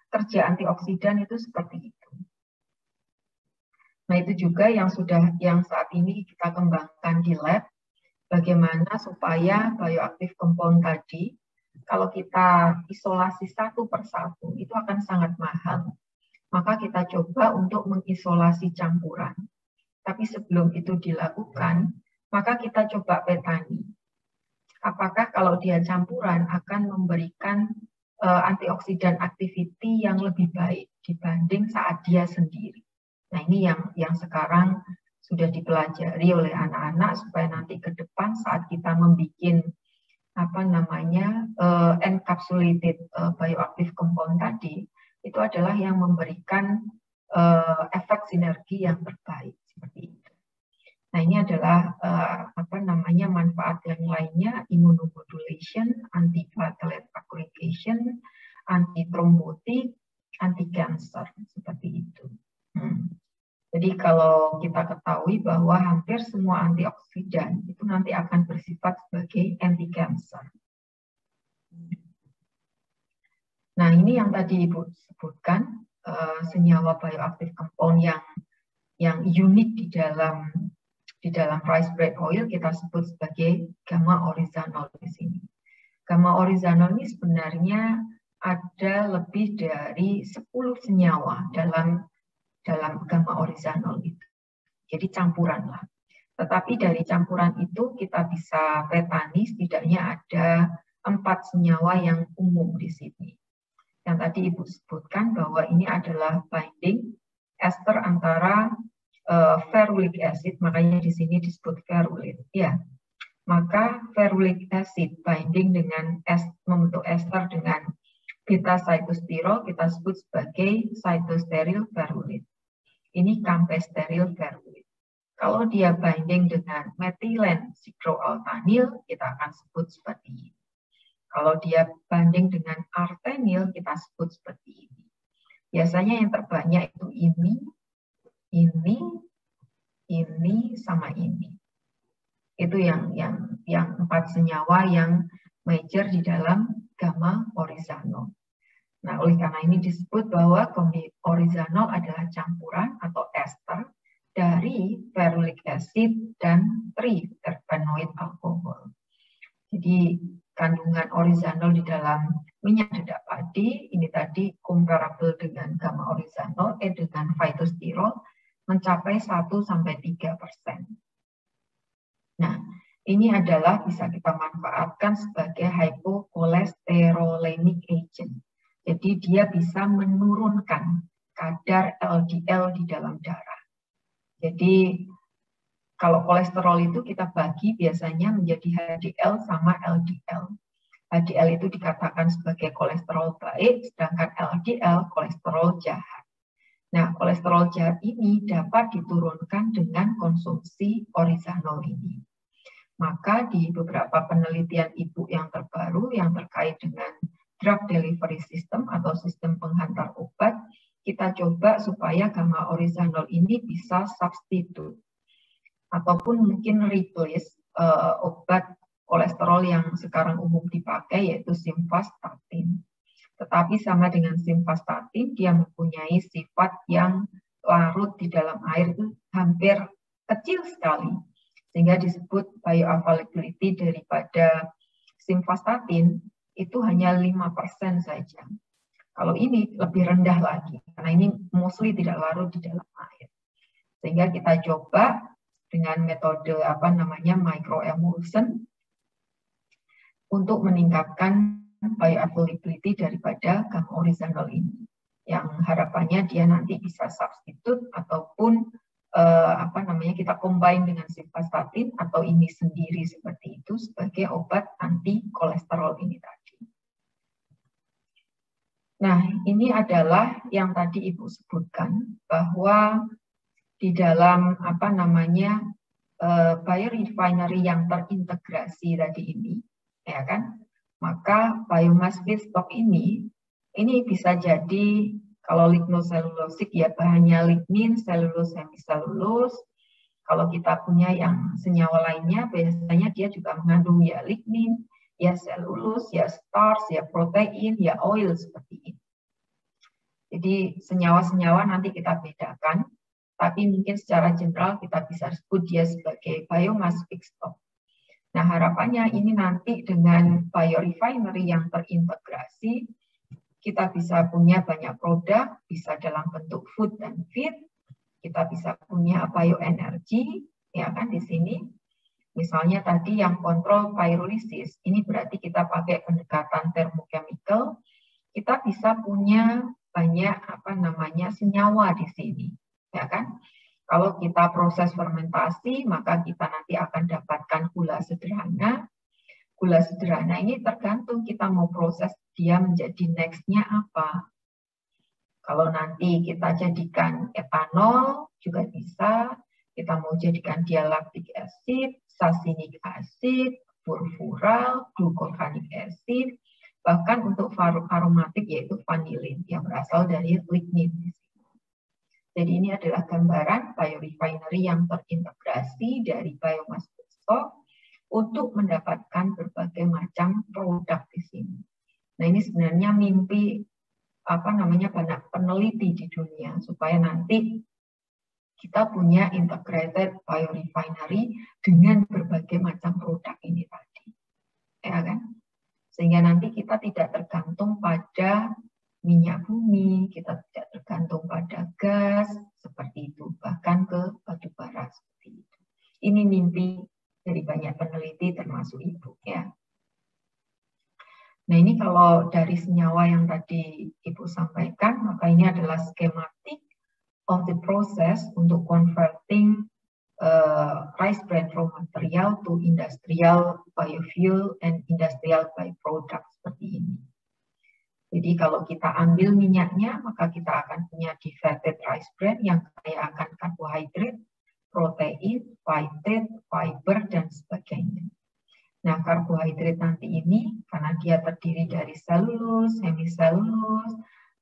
kerja antioksidan itu seperti itu. Nah, itu juga yang saat ini kita kembangkan di lab, bagaimana supaya bioaktif compound tadi, kalau kita isolasi satu persatu, itu akan sangat mahal. Maka kita coba untuk mengisolasi campuran. Tapi sebelum itu dilakukan, maka kita coba petani. Apakah kalau dia campuran akan memberikan antioksidan activity yang lebih baik dibanding saat dia sendiri. Nah, ini yang sekarang sudah dipelajari oleh anak-anak supaya nanti ke depan saat kita membuat apa namanya encapsulated bioactive compound tadi, itu adalah yang memberikan efek sinergi yang terbaik seperti itu. Nah, ini adalah apa namanya manfaat yang lainnya, immunomodulation, anti-platelet aggregation, anti-trombotik, anti-cancer, seperti itu. Jadi kalau kita ketahui bahwa hampir semua antioksidan itu nanti akan bersifat sebagai anti-cancer. Nah, ini yang tadi Ibu sebutkan, senyawa bioactive compound yang unik di dalam rice bread oil kita sebut sebagai gamma oryzanol di sini. Gamma oryzanol ini sebenarnya ada lebih dari 10 senyawa dalam gamma oryzanol itu. Jadi campuran lah. Tetapi dari campuran itu kita bisa petani setidaknya ada 4 senyawa yang umum di sini. Yang tadi Ibu sebutkan bahwa ini adalah binding ester antara ferulic acid, makanya di sini disebut ferulit, ya. Maka ferulic acid binding dengan membentuk ester dengan beta cytosterol kita sebut sebagai cytosteril ferulit. Ini campesteril ferulit. Kalau dia binding dengan metilen sikloaltanil kita akan sebut seperti ini. Kalau dia banding dengan artenil kita sebut seperti ini. Biasanya yang terbanyak itu ini sama ini. Itu yang 4 senyawa yang major di dalam gamma oryzanol. Nah, oleh karena ini disebut bahwa oryzanol adalah campuran atau ester dari ferulic acid dan triterpenoid alkohol. Jadi kandungan oryzanol di dalam minyak dedak padi ini tadi comparable dengan gamma oryzanol dengan phytosterol mencapai 1-3%. Nah, ini adalah bisa kita manfaatkan sebagai hypocholesterolemic agent. Jadi Jadi dia bisa menurunkan kadar LDL di dalam darah. Jadi kalau kolesterol itu kita bagi biasanya menjadi HDL sama LDL. HDL itu dikatakan sebagai kolesterol baik, sedangkan LDL kolesterol jahat. Nah, kolesterol jahat ini dapat diturunkan dengan konsumsi orizanol ini. Maka di beberapa penelitian ibu yang terbaru yang terkait dengan drug delivery system atau sistem penghantar obat, kita coba supaya gamma orizanol ini bisa substitute ataupun mungkin replace obat kolesterol yang sekarang umum dipakai yaitu simvastatin. Tetapi sama dengan simvastatin, dia mempunyai sifat yang larut di dalam air itu hampir kecil sekali. Sehingga disebut bioavailability daripada simvastatin itu hanya 5% saja. Kalau ini lebih rendah lagi, karena ini mostly tidak larut di dalam air. Sehingga kita coba dengan metode microemulsion untuk meningkatkan bioavailability daripada gamma orizanol ini, yang harapannya dia nanti bisa substitute ataupun kita combine dengan simvastatin atau ini sendiri seperti itu sebagai obat anti kolesterol ini tadi. Nah, ini adalah yang tadi Ibu sebutkan bahwa di dalam biorefinery yang terintegrasi tadi ini, ya kan? Maka biomass feedstock ini bisa jadi kalau lignoselulosik ya bahannya lignin, selulus, hemiselulus. Kalau kita punya yang senyawa lainnya biasanya dia juga mengandung ya lignin, ya selulus, ya starch, ya protein, ya oil seperti ini. Jadi senyawa-senyawa nanti kita bedakan, tapi mungkin secara general kita bisa sebut dia sebagai biomass feedstock. Nah, harapannya ini nanti dengan biorefinery yang terintegrasi, kita bisa punya banyak produk, bisa dalam bentuk food dan feed, kita bisa punya bioenergi, ya kan di sini. Misalnya tadi yang kontrol pyrolysis, ini berarti kita pakai pendekatan thermochemical, kita bisa punya banyak senyawa di sini, ya kan? Kalau kita proses fermentasi, maka kita nanti akan dapatkan gula sederhana. Gula sederhana ini tergantung kita mau proses dia menjadi next-nya apa. Kalau nanti kita jadikan etanol juga bisa, kita mau jadikan dia lactic acid, succinic acid, furfural, glucofanic acid, bahkan untuk aromatik yaitu vanilin yang berasal dari lignin. Jadi ini adalah gambaran biorefinery yang terintegrasi dari biomass feedstock untuk mendapatkan berbagai macam produk di sini. Nah, ini sebenarnya mimpi banyak peneliti di dunia supaya nanti kita punya integrated biorefinery dengan berbagai macam produk ini tadi. Ya kan? Sehingga nanti kita tidak tergantung pada minyak bumi, kita tidak tergantung pada gas, seperti itu, bahkan ke batu bara seperti itu. Ini mimpi dari banyak peneliti termasuk Ibu ya. Nah, ini kalau dari senyawa yang tadi Ibu sampaikan, maka ini adalah skematik of the process untuk converting rice bran raw material to industrial biofuel and industrial byproduct seperti ini. Jadi kalau kita ambil minyaknya, maka kita akan punya defatted rice bran yang kaya akan karbohidrat, protein, phytate, fiber, dan sebagainya. Nah, karbohidrat nanti ini, karena dia terdiri dari selulus, hemiselulus,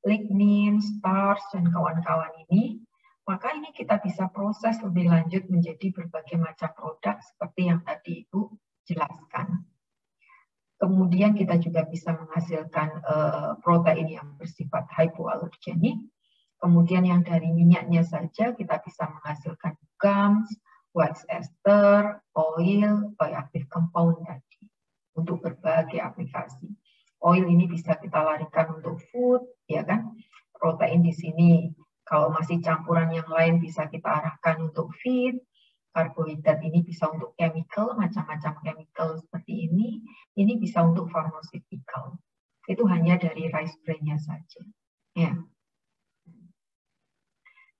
lignin, starch, dan kawan-kawan ini, maka ini kita bisa proses lebih lanjut menjadi berbagai macam produk seperti yang tadi Ibu jelaskan. Kemudian kita juga bisa menghasilkan protein yang bersifat hypoallergenic. Kemudian yang dari minyaknya saja kita bisa menghasilkan gums, wax ester, oil, bioactive compound tadi untuk berbagai aplikasi. Oil ini bisa kita larikan untuk food, ya kan? Protein di sini kalau masih campuran yang lain bisa kita arahkan untuk feed. Karbohidrat ini bisa untuk chemical, macam-macam chemical seperti ini bisa untuk pharmaceutical. itu hanya dari rice bran-nya saja. Ya.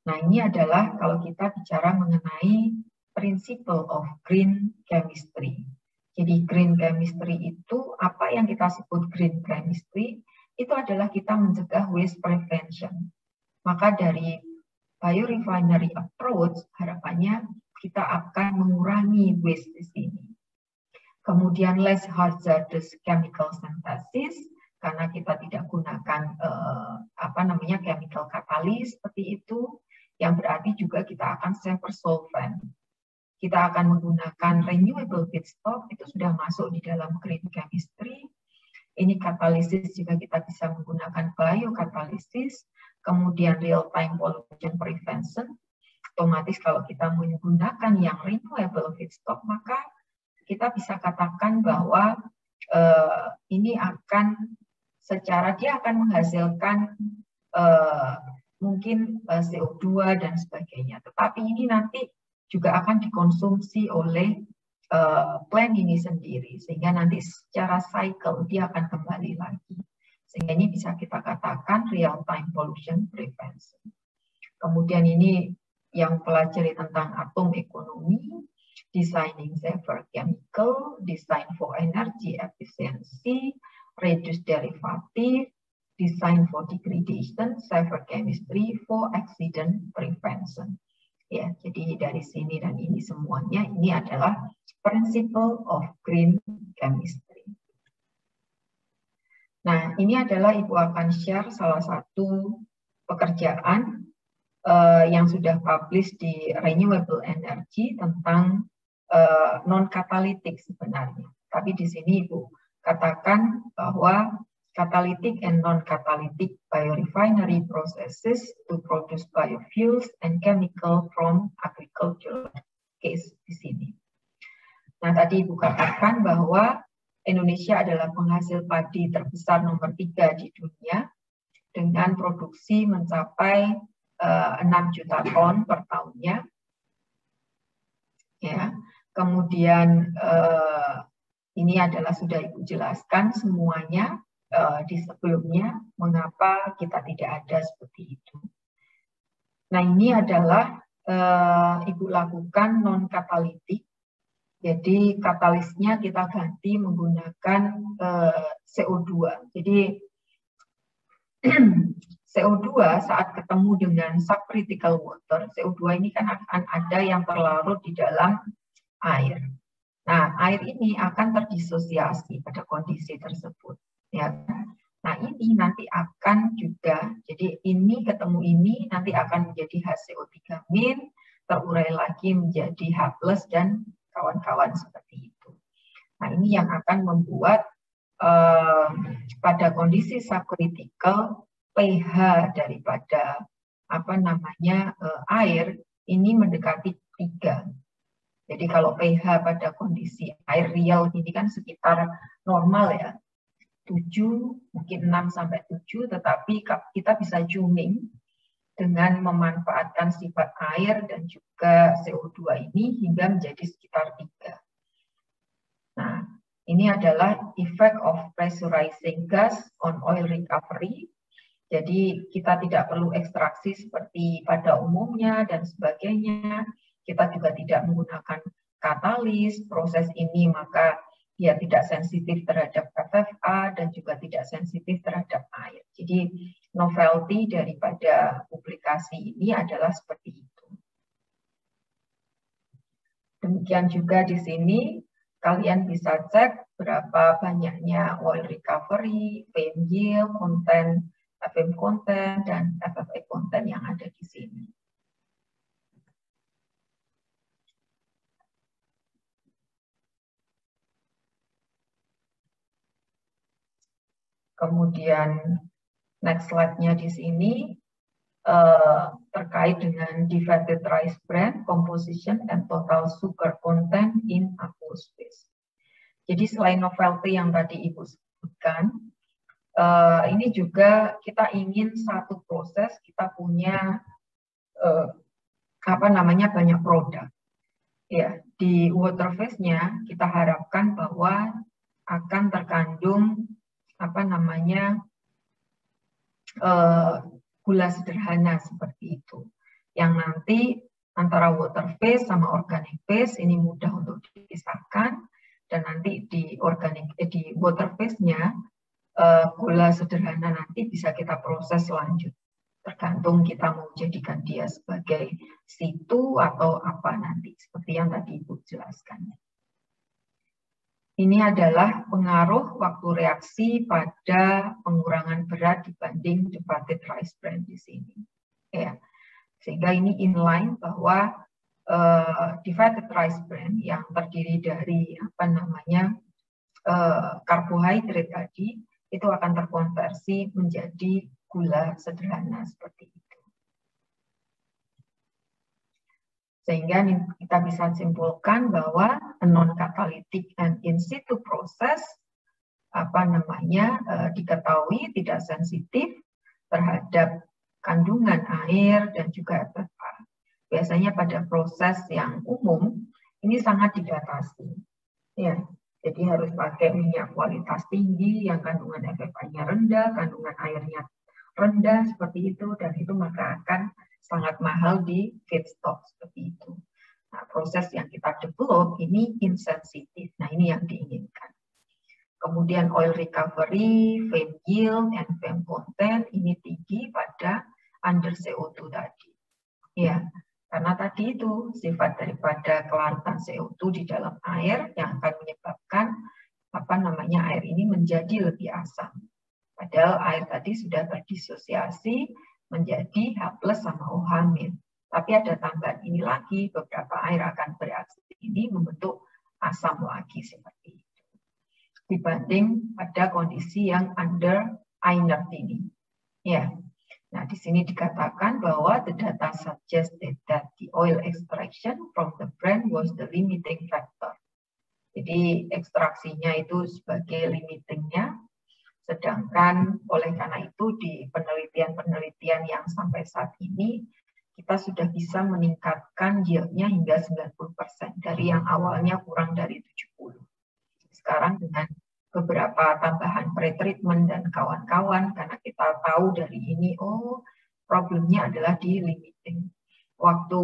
Nah, ini adalah kalau kita bicara mengenai principle of green chemistry. Jadi green chemistry itu, apa yang kita sebut green chemistry, itu adalah kita mencegah waste prevention. Maka dari biorefinery approach, harapannya kita akan mengurangi waste di sini. Kemudian less hazardous chemical synthesis, karena kita tidak gunakan chemical catalyst seperti itu, yang berarti juga kita akan saver solvent. Kita akan menggunakan renewable feedstock, itu sudah masuk di dalam green chemistry. Ini katalisis juga kita bisa menggunakan biokatalisis, kemudian real-time pollution prevention. Otomatis kalau kita menggunakan yang renewable feedstock, maka kita bisa katakan bahwa ini akan dia akan menghasilkan mungkin CO2 dan sebagainya. Tetapi ini nanti juga akan dikonsumsi oleh plant ini sendiri, sehingga nanti secara cycle dia akan kembali lagi. Sehingga ini bisa kita katakan real-time pollution prevention. Kemudian ini yang pelajari tentang atom ekonomi, designing safer chemical, design for energy efficiency, reduce derivative, design for degradation, safer chemistry for accident prevention. Ya, jadi dari sini dan ini semuanya ini adalah principle of green chemistry. Nah, ini adalah Ibu akan share salah satu pekerjaan yang sudah publish di Renewable Energy tentang non-katalitik sebenarnya. Tapi di sini Ibu katakan bahwa catalytic and non-catalytic biorefinery processes to produce biofuels and chemical from agricultural case di sini. Nah, tadi Ibu katakan bahwa Indonesia adalah penghasil padi terbesar nomor 3 di dunia dengan produksi mencapai 6 juta ton per tahunnya. Ya. Kemudian ini adalah sudah Ibu jelaskan semuanya di sebelumnya, mengapa kita tidak ada seperti itu. Nah, ini adalah Ibu lakukan non-katalitik. Jadi katalisnya kita ganti menggunakan CO2. Jadi CO2 saat ketemu dengan subcritical water, CO2 ini kan akan ada yang terlarut di dalam air. Nah, air ini akan terdisosiasi pada kondisi tersebut. Ya. Nah, ini nanti akan juga, jadi ini ketemu ini nanti akan menjadi HCO3- terurai lagi menjadi H+ dan kawan-kawan seperti itu. Nah, ini yang akan membuat pada kondisi subcritical pH daripada air ini mendekati 3. Jadi kalau pH pada kondisi air real ini kan sekitar normal ya, 7, mungkin 6 sampai 7, tetapi kita bisa tuning dengan memanfaatkan sifat air dan juga CO2 ini hingga menjadi sekitar 3. Nah, ini adalah effect of pressurizing gas on oil recovery. Jadi kita tidak perlu ekstraksi seperti pada umumnya dan sebagainya. Kita juga tidak menggunakan katalis. Proses ini maka dia tidak sensitif terhadap FFA dan juga tidak sensitif terhadap air. Jadi novelty daripada publikasi ini adalah seperti itu. Demikian juga di sini kalian bisa cek berapa banyaknya oil recovery, flame yield, konten, FM konten, dan FFA konten yang ada di sini. Kemudian next slide-nya di sini terkait dengan divided rice bran, composition, and total sugar content in aqueous phase. Jadi selain novelty yang tadi Ibu sebutkan, ini juga kita ingin satu proses kita punya banyak produk. Ya, di water phase-nya kita harapkan bahwa akan terkandung gula sederhana seperti itu, yang nanti antara water phase sama organic phase ini mudah untuk dipisahkan, dan nanti di water phase-nya gula sederhana nanti bisa kita proses lanjut, tergantung kita mau jadikan dia sebagai situ atau apa nanti, seperti yang tadi Ibu jelaskan. Ini adalah pengaruh waktu reaksi pada pengurangan berat dibanding divided rice bran di sini. Ya. Sehingga ini inline bahwa divided rice bran yang terdiri dari karbohidrat tadi itu akan terkonversi menjadi gula sederhana seperti itu. Sehingga kita bisa simpulkan bahwa non-catalytic and in situ proses diketahui tidak sensitif terhadap kandungan air dan juga FFA. Biasanya pada proses yang umum ini sangat dibatasi. Ya, jadi harus pakai minyak kualitas tinggi yang kandungan FFA-nya rendah, kandungan airnya rendah seperti itu, dan itu maka akan sangat mahal di feedstock seperti itu. Nah, proses yang kita develop ini insensitif. Nah, ini yang diinginkan. Kemudian oil recovery, flame yield, and flame content ini tinggi pada under CO2 tadi. Ya, karena tadi itu sifat daripada kelarutan CO2 di dalam air yang akan menyebabkan air ini menjadi lebih asam. Padahal air tadi sudah terdisosiasi menjadi H+ sama OH-. Tapi ada tambahan ini lagi, beberapa air akan bereaksi ini membentuk asam lagi seperti itu. Dibanding pada kondisi yang under inert ini. Ya. Nah, di sini dikatakan bahwa the data suggested that the oil extraction from the bran was the limiting factor. Jadi ekstraksinya itu sebagai limitingnya. Sedangkan oleh karena itu di penelitian-penelitian yang sampai saat ini kita sudah bisa meningkatkan yield-nya hingga 90% dari yang awalnya kurang dari 70. Sekarang dengan beberapa tambahan pretreatment dan kawan-kawan, karena kita tahu dari ini, problemnya adalah di limiting. Waktu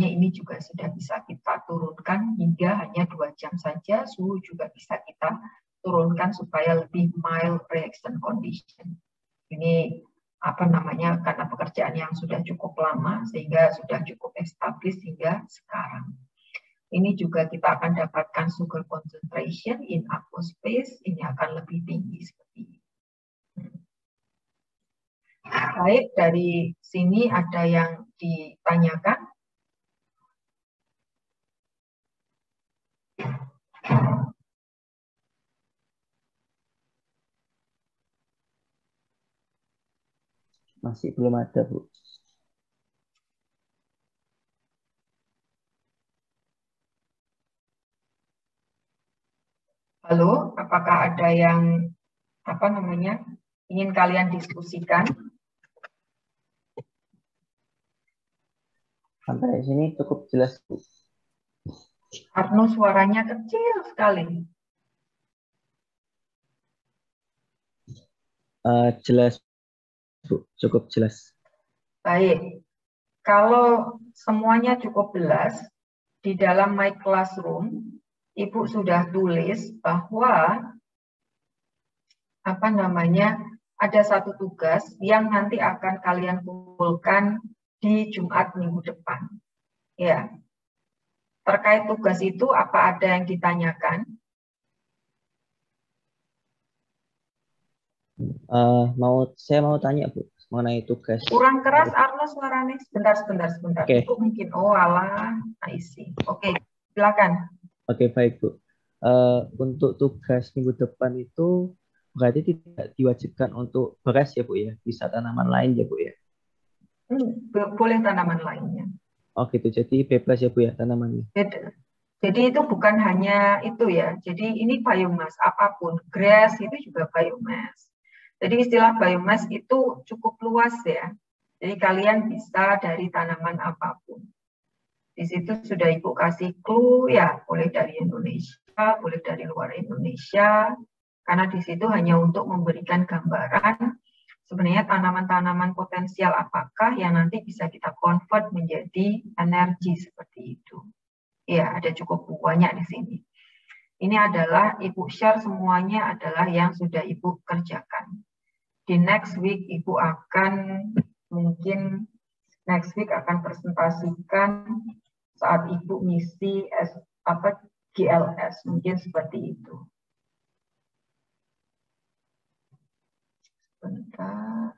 ini juga sudah bisa kita turunkan hingga hanya 2 jam saja, suhu juga bisa kita turunkan supaya lebih mild reaction condition. Ini karena pekerjaan yang sudah cukup lama sehingga sudah cukup established hingga sekarang. Ini juga kita akan dapatkan sugar concentration in aqueous phase, ini akan lebih tinggi seperti ini. Baik, dari sini ada yang ditanyakan? Masih belum ada, Bu. Halo, apakah ada yang ingin kalian diskusikan? Sampai sini cukup jelas, Bu. Arno, suaranya kecil sekali. Jelas, Bu. Cukup jelas. Baik. Kalau semuanya cukup jelas, di dalam My Classroom, Ibu sudah tulis bahwa ada satu tugas yang nanti akan kalian kumpulkan di Jumat minggu depan. Ya. Terkait tugas itu, apa ada yang ditanyakan? Saya mau tanya, Bu, mengenai tugas. Kurang keras, Arno, suaranya. Sebentar. Okay. Itu mungkin, I see. Oke, silakan. Oke, baik, Bu. Untuk tugas minggu depan itu berarti tidak diwajibkan untuk beras ya, Bu ya? Bisa tanaman lain ya, Bu ya? Boleh tanaman lainnya. Oh gitu, jadi bebas ya Bu ya tanamannya? Jadi itu bukan hanya itu ya, jadi ini biomass apapun, grass itu juga biomass. Jadi istilah biomass itu cukup luas ya, jadi kalian bisa dari tanaman apapun. Di situ sudah Ibu kasih clue ya, boleh dari Indonesia, boleh dari luar Indonesia, Karena di situ hanya untuk memberikan gambaran sebenarnya tanaman-tanaman potensial apakah yang nanti bisa kita convert menjadi energi seperti itu. Ya, ada cukup banyak di sini. Ini adalah Ibu share semuanya adalah yang sudah Ibu kerjakan. Di next week Ibu akan mungkin next week akan presentasikan saat Ibu ngisi GLS, mungkin seperti itu. Bentar.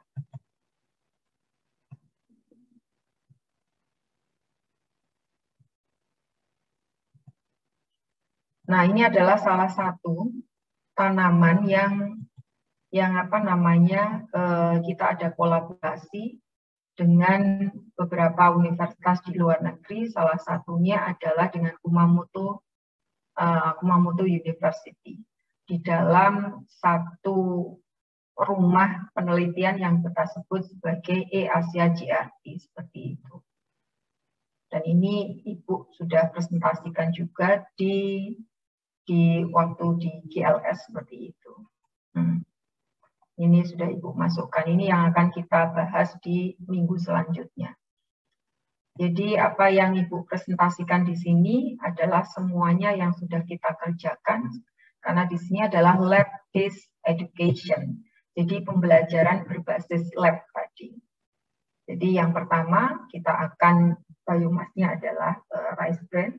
Nah, ini adalah salah satu tanaman yang apa namanya kita ada kolaborasi dengan beberapa universitas di luar negeri. Salah satunya adalah dengan Kumamoto University di dalam satu rumah penelitian yang kita sebut sebagai E-Asia GRT seperti itu. Dan ini Ibu sudah presentasikan juga di waktu di GLS seperti itu. Ini sudah Ibu masukkan. Ini yang akan kita bahas di minggu selanjutnya. Jadi apa yang Ibu presentasikan di sini adalah semuanya yang sudah kita kerjakan. Karena di sini adalah lab-based education. Jadi pembelajaran berbasis lab tadi. Jadi yang pertama kita akan biomasnya adalah rice bran.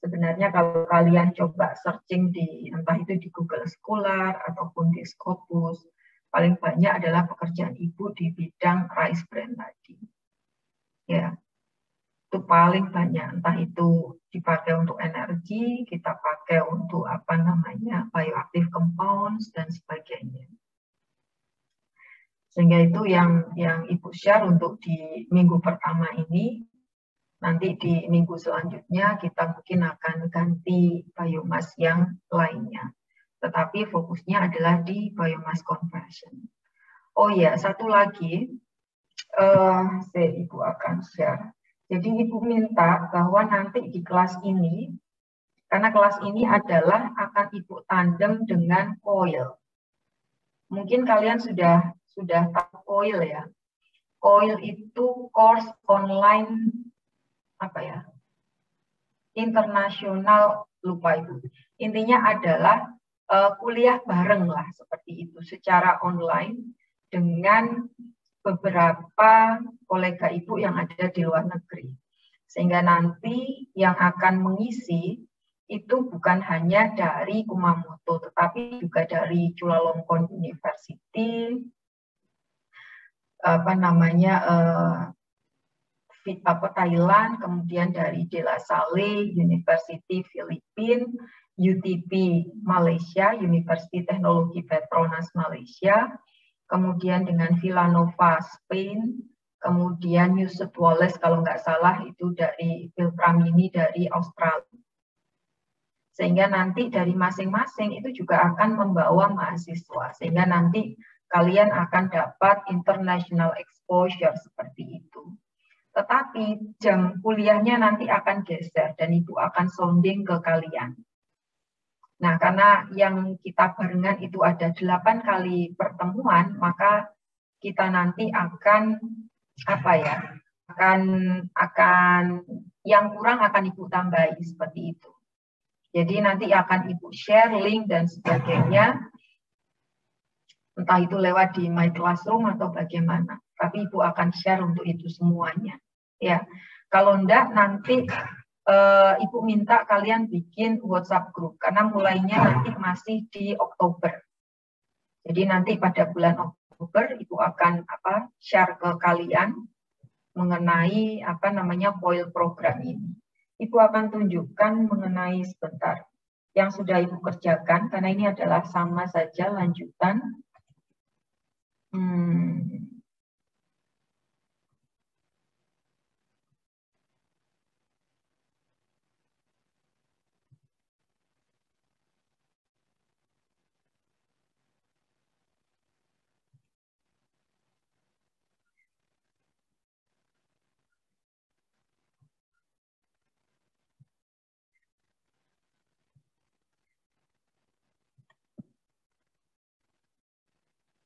Sebenarnya kalau kalian coba searching di entah itu di Google Scholar ataupun di Scopus, paling banyak adalah pekerjaan Ibu di bidang rice bran tadi. Ya, itu paling banyak. Entah itu dipakai untuk energi, kita pakai untuk apa namanya bioactive compounds dan sebagainya. Sehingga itu yang Ibu share untuk di minggu pertama ini. Nanti di minggu selanjutnya kita mungkin akan ganti biomass yang lainnya. Tetapi fokusnya adalah di biomass conversion. Oh ya, satu lagi, Ibu akan share. Jadi Ibu minta bahwa nanti di kelas ini, karena kelas ini adalah akan Ibu tandem dengan COIL. Mungkin kalian sudah tahu COIL ya. COIL itu course online apa ya? Internasional, lupa Ibu. Intinya adalah kuliah bareng lah seperti itu secara online dengan beberapa kolega Ibu yang ada di luar negeri. Sehingga nanti yang akan mengisi itu bukan hanya dari Kumamoto, tetapi juga dari Chulalongkorn University, Thailand, kemudian dari De La Salle University Filipina, UTP Malaysia, University Teknologi Petronas Malaysia, kemudian dengan Villanova Spain, kemudian New South Wales kalau nggak salah itu dari Pilpramini dari Australia. Sehingga nanti dari masing-masing itu juga akan membawa mahasiswa, sehingga nanti kalian akan dapat international exposure seperti itu. Tetapi jam kuliahnya nanti akan geser dan Ibu akan sounding ke kalian. Nah, karena yang kita barengan itu ada 8 kali pertemuan, maka kita nanti akan akan yang kurang akan Ibu tambahi seperti itu. Jadi nanti akan Ibu share link dan sebagainya, entah itu lewat di My Classroom atau bagaimana. Tapi Ibu akan share untuk itu semuanya. Ya, kalau enggak nanti Ibu minta kalian bikin WhatsApp group karena mulainya nanti masih di Oktober. Jadi nanti pada bulan Oktober Ibu akan share ke kalian mengenai COIL program ini. Ibu akan tunjukkan mengenai sebentar yang sudah Ibu kerjakan karena ini adalah sama saja lanjutan.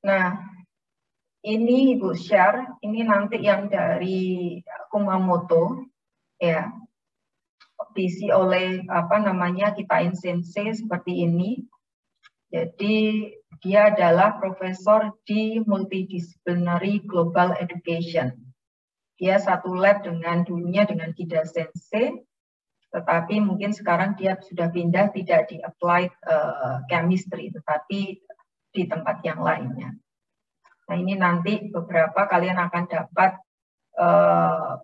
Nah, ini Ibu share, ini nanti yang dari Kumamoto, ya, diisi oleh Kitain Sensei seperti ini. Jadi dia adalah profesor di Multidisciplinary Global Education. Dia satu lab dulunya dengan Kida Sensei, tetapi mungkin sekarang dia sudah pindah tidak di applied chemistry, tetapi di tempat yang lainnya. Nah, ini nanti beberapa kalian akan dapat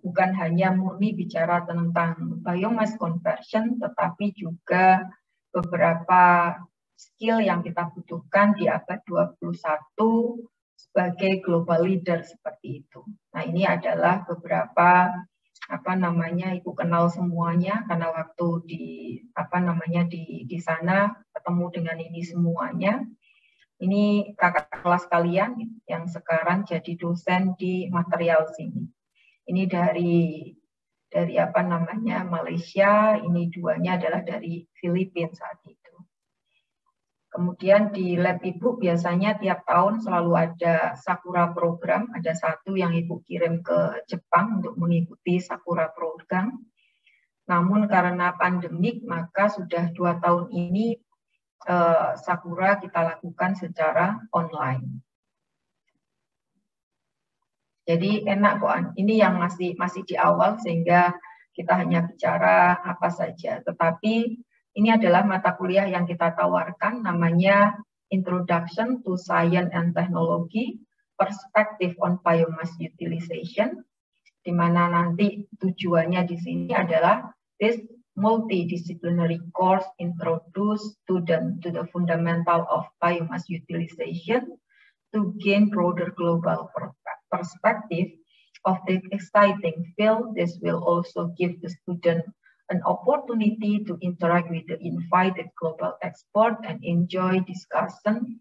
bukan hanya murni bicara tentang biomass conversion, tetapi juga beberapa skill yang kita butuhkan di abad 21 sebagai global leader seperti itu. Nah, ini adalah beberapa Ibu kenal semuanya karena waktu di sana ketemu dengan ini semuanya. Ini kakak kelas kalian yang sekarang jadi dosen di material sini. Ini dari Malaysia, ini duanya adalah dari Filipina saat itu. Kemudian di lab Ibu biasanya tiap tahun selalu ada Sakura program, ada satu yang Ibu kirim ke Jepang untuk mengikuti Sakura program. Namun karena pandemik, maka sudah 2 tahun ini Sakura kita lakukan secara online. Jadi enak kok, ini yang masih di awal sehingga kita hanya bicara apa saja. Tetapi ini adalah mata kuliah yang kita tawarkan, namanya Introduction to Science and Technology, Perspective on Biomass Utilization, di mana nanti tujuannya di sini adalah this multidisciplinary course introduce students to the fundamental of biomass utilization to gain broader global perspective of the exciting field. This will also give the student an opportunity to interact with the invited global expert and enjoy discussing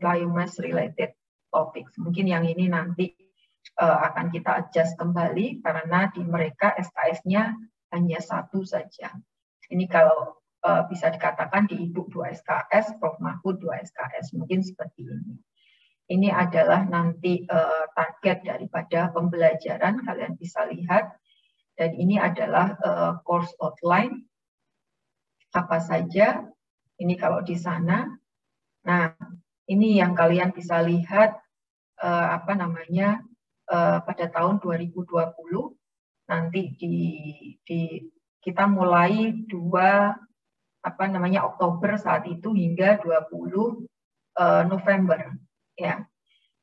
biomass-related topics. Mungkin yang ini nanti akan kita adjust kembali karena di mereka SKS-nya hanya 1 saja. Ini kalau bisa dikatakan di Ibu 2 SKS, Prof. Mahfud 2 SKS, mungkin seperti ini. Ini adalah nanti target daripada pembelajaran, kalian bisa lihat. Dan ini adalah course outline, apa saja. Ini kalau di sana. Nah, ini yang kalian bisa lihat pada tahun 2020. Nanti kita mulai 2 Oktober saat itu hingga 20 November, ya.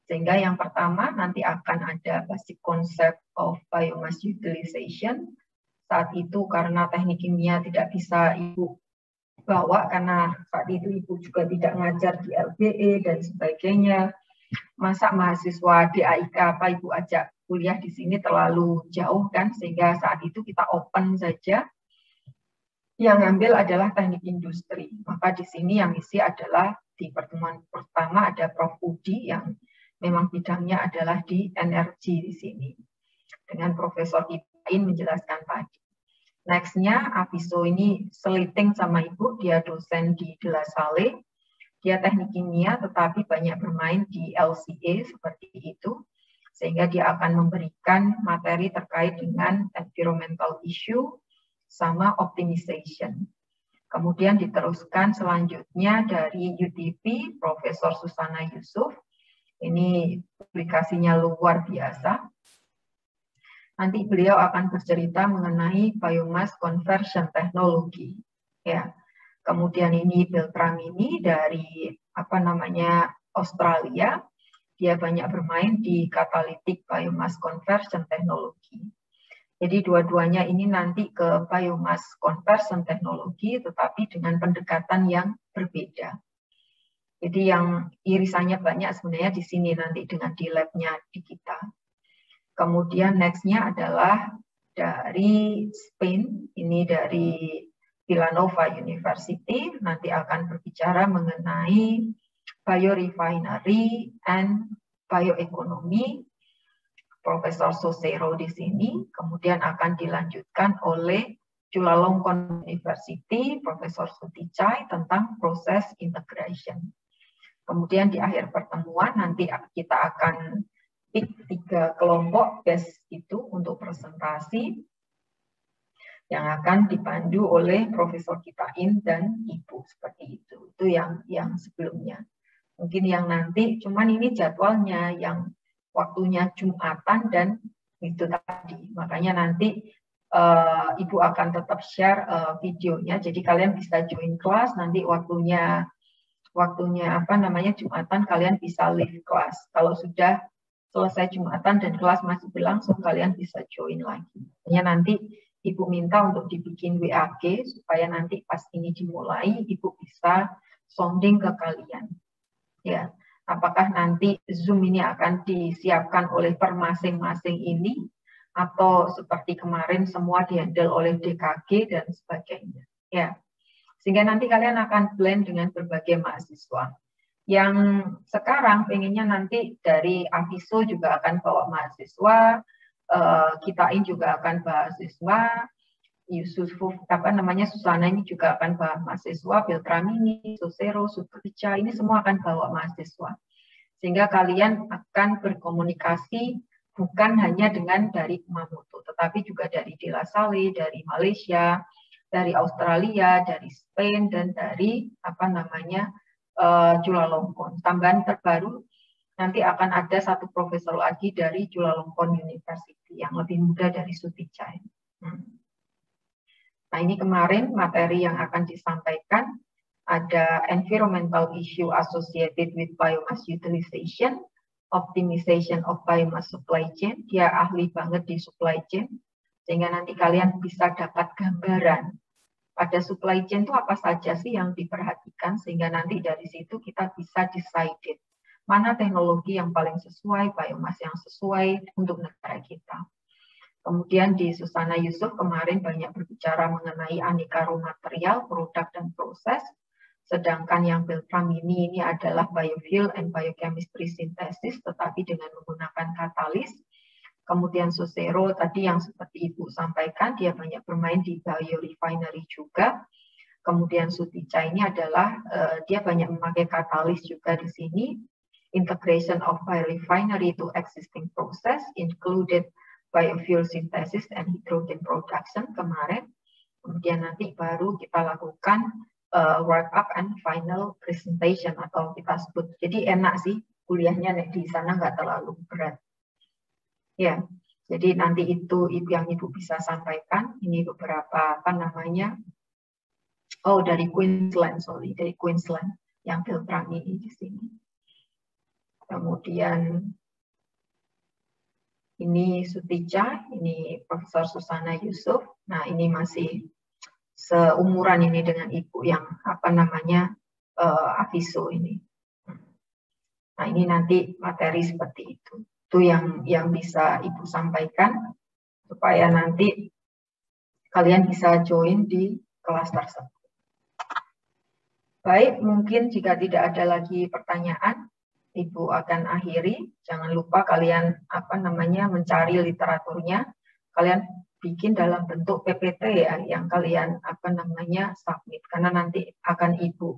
Sehingga yang pertama nanti akan ada basic concept of biomass utilization. Saat itu karena teknik kimia tidak bisa Ibu bawa karena saat itu Ibu juga tidak ngajar di LBE dan sebagainya. Masa mahasiswa DAIK Ibu ajak kuliah di sini terlalu jauh kan, sehingga saat itu kita open saja. Yang ngambil adalah teknik industri. Maka di sini yang isi adalah di pertemuan pertama ada Prof. Budi yang memang bidangnya adalah di energi di sini. Dengan Profesor Kitain menjelaskan tadi. Next-nya, Aviso ini seliting sama Ibu, dia dosen di De La Salle. Dia teknik kimia, tetapi banyak bermain di LCA seperti itu. Sehingga dia akan memberikan materi terkait dengan environmental issue sama optimization. Kemudian diteruskan selanjutnya dari UTP, Profesor Susana Yusuf. Ini publikasinya luar biasa. Nanti beliau akan bercerita mengenai biomass conversion technology. Ya. Kemudian ini Beltram ini dari Australia. Dia banyak bermain di catalytic biomass conversion technology. Jadi dua-duanya ini nanti ke biomass conversion technology, tetapi dengan pendekatan yang berbeda. Jadi yang irisannya banyak sebenarnya di sini nanti dengan di lab-nya di kita. Kemudian next-nya adalah dari Spain, ini dari Villanova University, nanti akan berbicara mengenai biorefinery and bioeconomy, Profesor Sosero di sini, kemudian akan dilanjutkan oleh Chulalongkorn University, Profesor Suticai tentang proses integration. Kemudian di akhir pertemuan semua, nanti kita akan pick 3 kelompok best itu untuk presentasi yang akan dipandu oleh Profesor Kitain dan Ibu, seperti itu. Itu yang sebelumnya. Mungkin yang nanti, cuman ini jadwalnya yang waktunya Jumatan dan itu tadi. Makanya nanti Ibu akan tetap share videonya, jadi kalian bisa join kelas, nanti waktunya Jumatan kalian bisa leave kelas. Kalau sudah selesai Jumatan dan kelas masih berlangsung, kalian bisa join lagi. Makanya nanti Ibu minta untuk dibikin WAG supaya nanti pas ini dimulai Ibu bisa sounding ke kalian. Ya, apakah nanti Zoom ini akan disiapkan oleh per masing-masing ini atau seperti kemarin semua dihandle oleh DKG dan sebagainya. Ya. Sehingga nanti kalian akan blend dengan berbagai mahasiswa. Yang sekarang pengennya nanti dari Aviso juga akan bawa mahasiswa, Kitain juga akan mahasiswa, Susana ini juga akan bawa mahasiswa, Beltramini, Susero, Sutrica, ini semua akan bawa mahasiswa. Sehingga kalian akan berkomunikasi bukan hanya dengan dari Kumamoto, tetapi juga dari De La Salle, dari Malaysia, dari Australia, dari Spain, dan dari Chulalongkorn. Tambahan terbaru, nanti akan ada satu profesor lagi dari Chulalongkorn University yang lebih muda dari Suticai. Nah, ini kemarin materi yang akan disampaikan ada environmental issue associated with biomass utilization, optimization of biomass supply chain. Dia ahli banget di supply chain, sehingga nanti kalian bisa dapat gambaran pada supply chain itu apa saja sih yang diperhatikan, sehingga nanti dari situ kita bisa decide mana teknologi yang paling sesuai, biomass yang sesuai untuk negara kita. Kemudian di Susana Yusuf kemarin banyak berbicara mengenai aneka raw material, produk, dan proses. Sedangkan yang Beltramini ini adalah biofuel and biochemistry synthesis, tetapi dengan menggunakan katalis. Kemudian Susero tadi yang seperti Ibu sampaikan, dia banyak bermain di biorefinery juga. Kemudian Sutica ini adalah, dia banyak memakai katalis juga di sini. Integration of biorefinery to existing process, included biofuel synthesis and hydrogen production kemarin. Kemudian nanti baru kita lakukan work up and final presentation atau kita sebut. Jadi enak sih kuliahnya di sana, nggak terlalu berat. Ya, jadi nanti itu yang Ibu bisa sampaikan. Ini beberapa dari Queensland, dari Queensland yang Beltram ini di sini. Kemudian ini Sutica, ini Profesor Susana Yusuf. Nah, ini masih seumuran ini dengan Ibu yang Aviso ini. Nah, ini nanti materi seperti itu. Itu yang bisa Ibu sampaikan supaya nanti kalian bisa join di kelas tersebut. Baik, mungkin jika tidak ada lagi pertanyaan, Ibu akan akhiri. Jangan lupa kalian mencari literaturnya. Kalian bikin dalam bentuk PPT ya, yang kalian submit. Karena nanti akan Ibu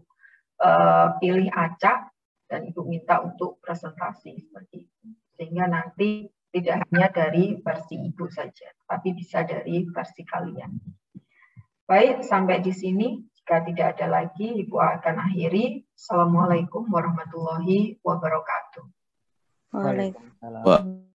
pilih acak dan Ibu minta untuk presentasi seperti itu. Sehingga nanti tidak hanya dari versi Ibu saja, tapi bisa dari versi kalian. Baik, sampai di sini. Jika tidak ada lagi, Ibu akan akhiri. Assalamualaikum warahmatullahi wabarakatuh. Waalaikumsalam.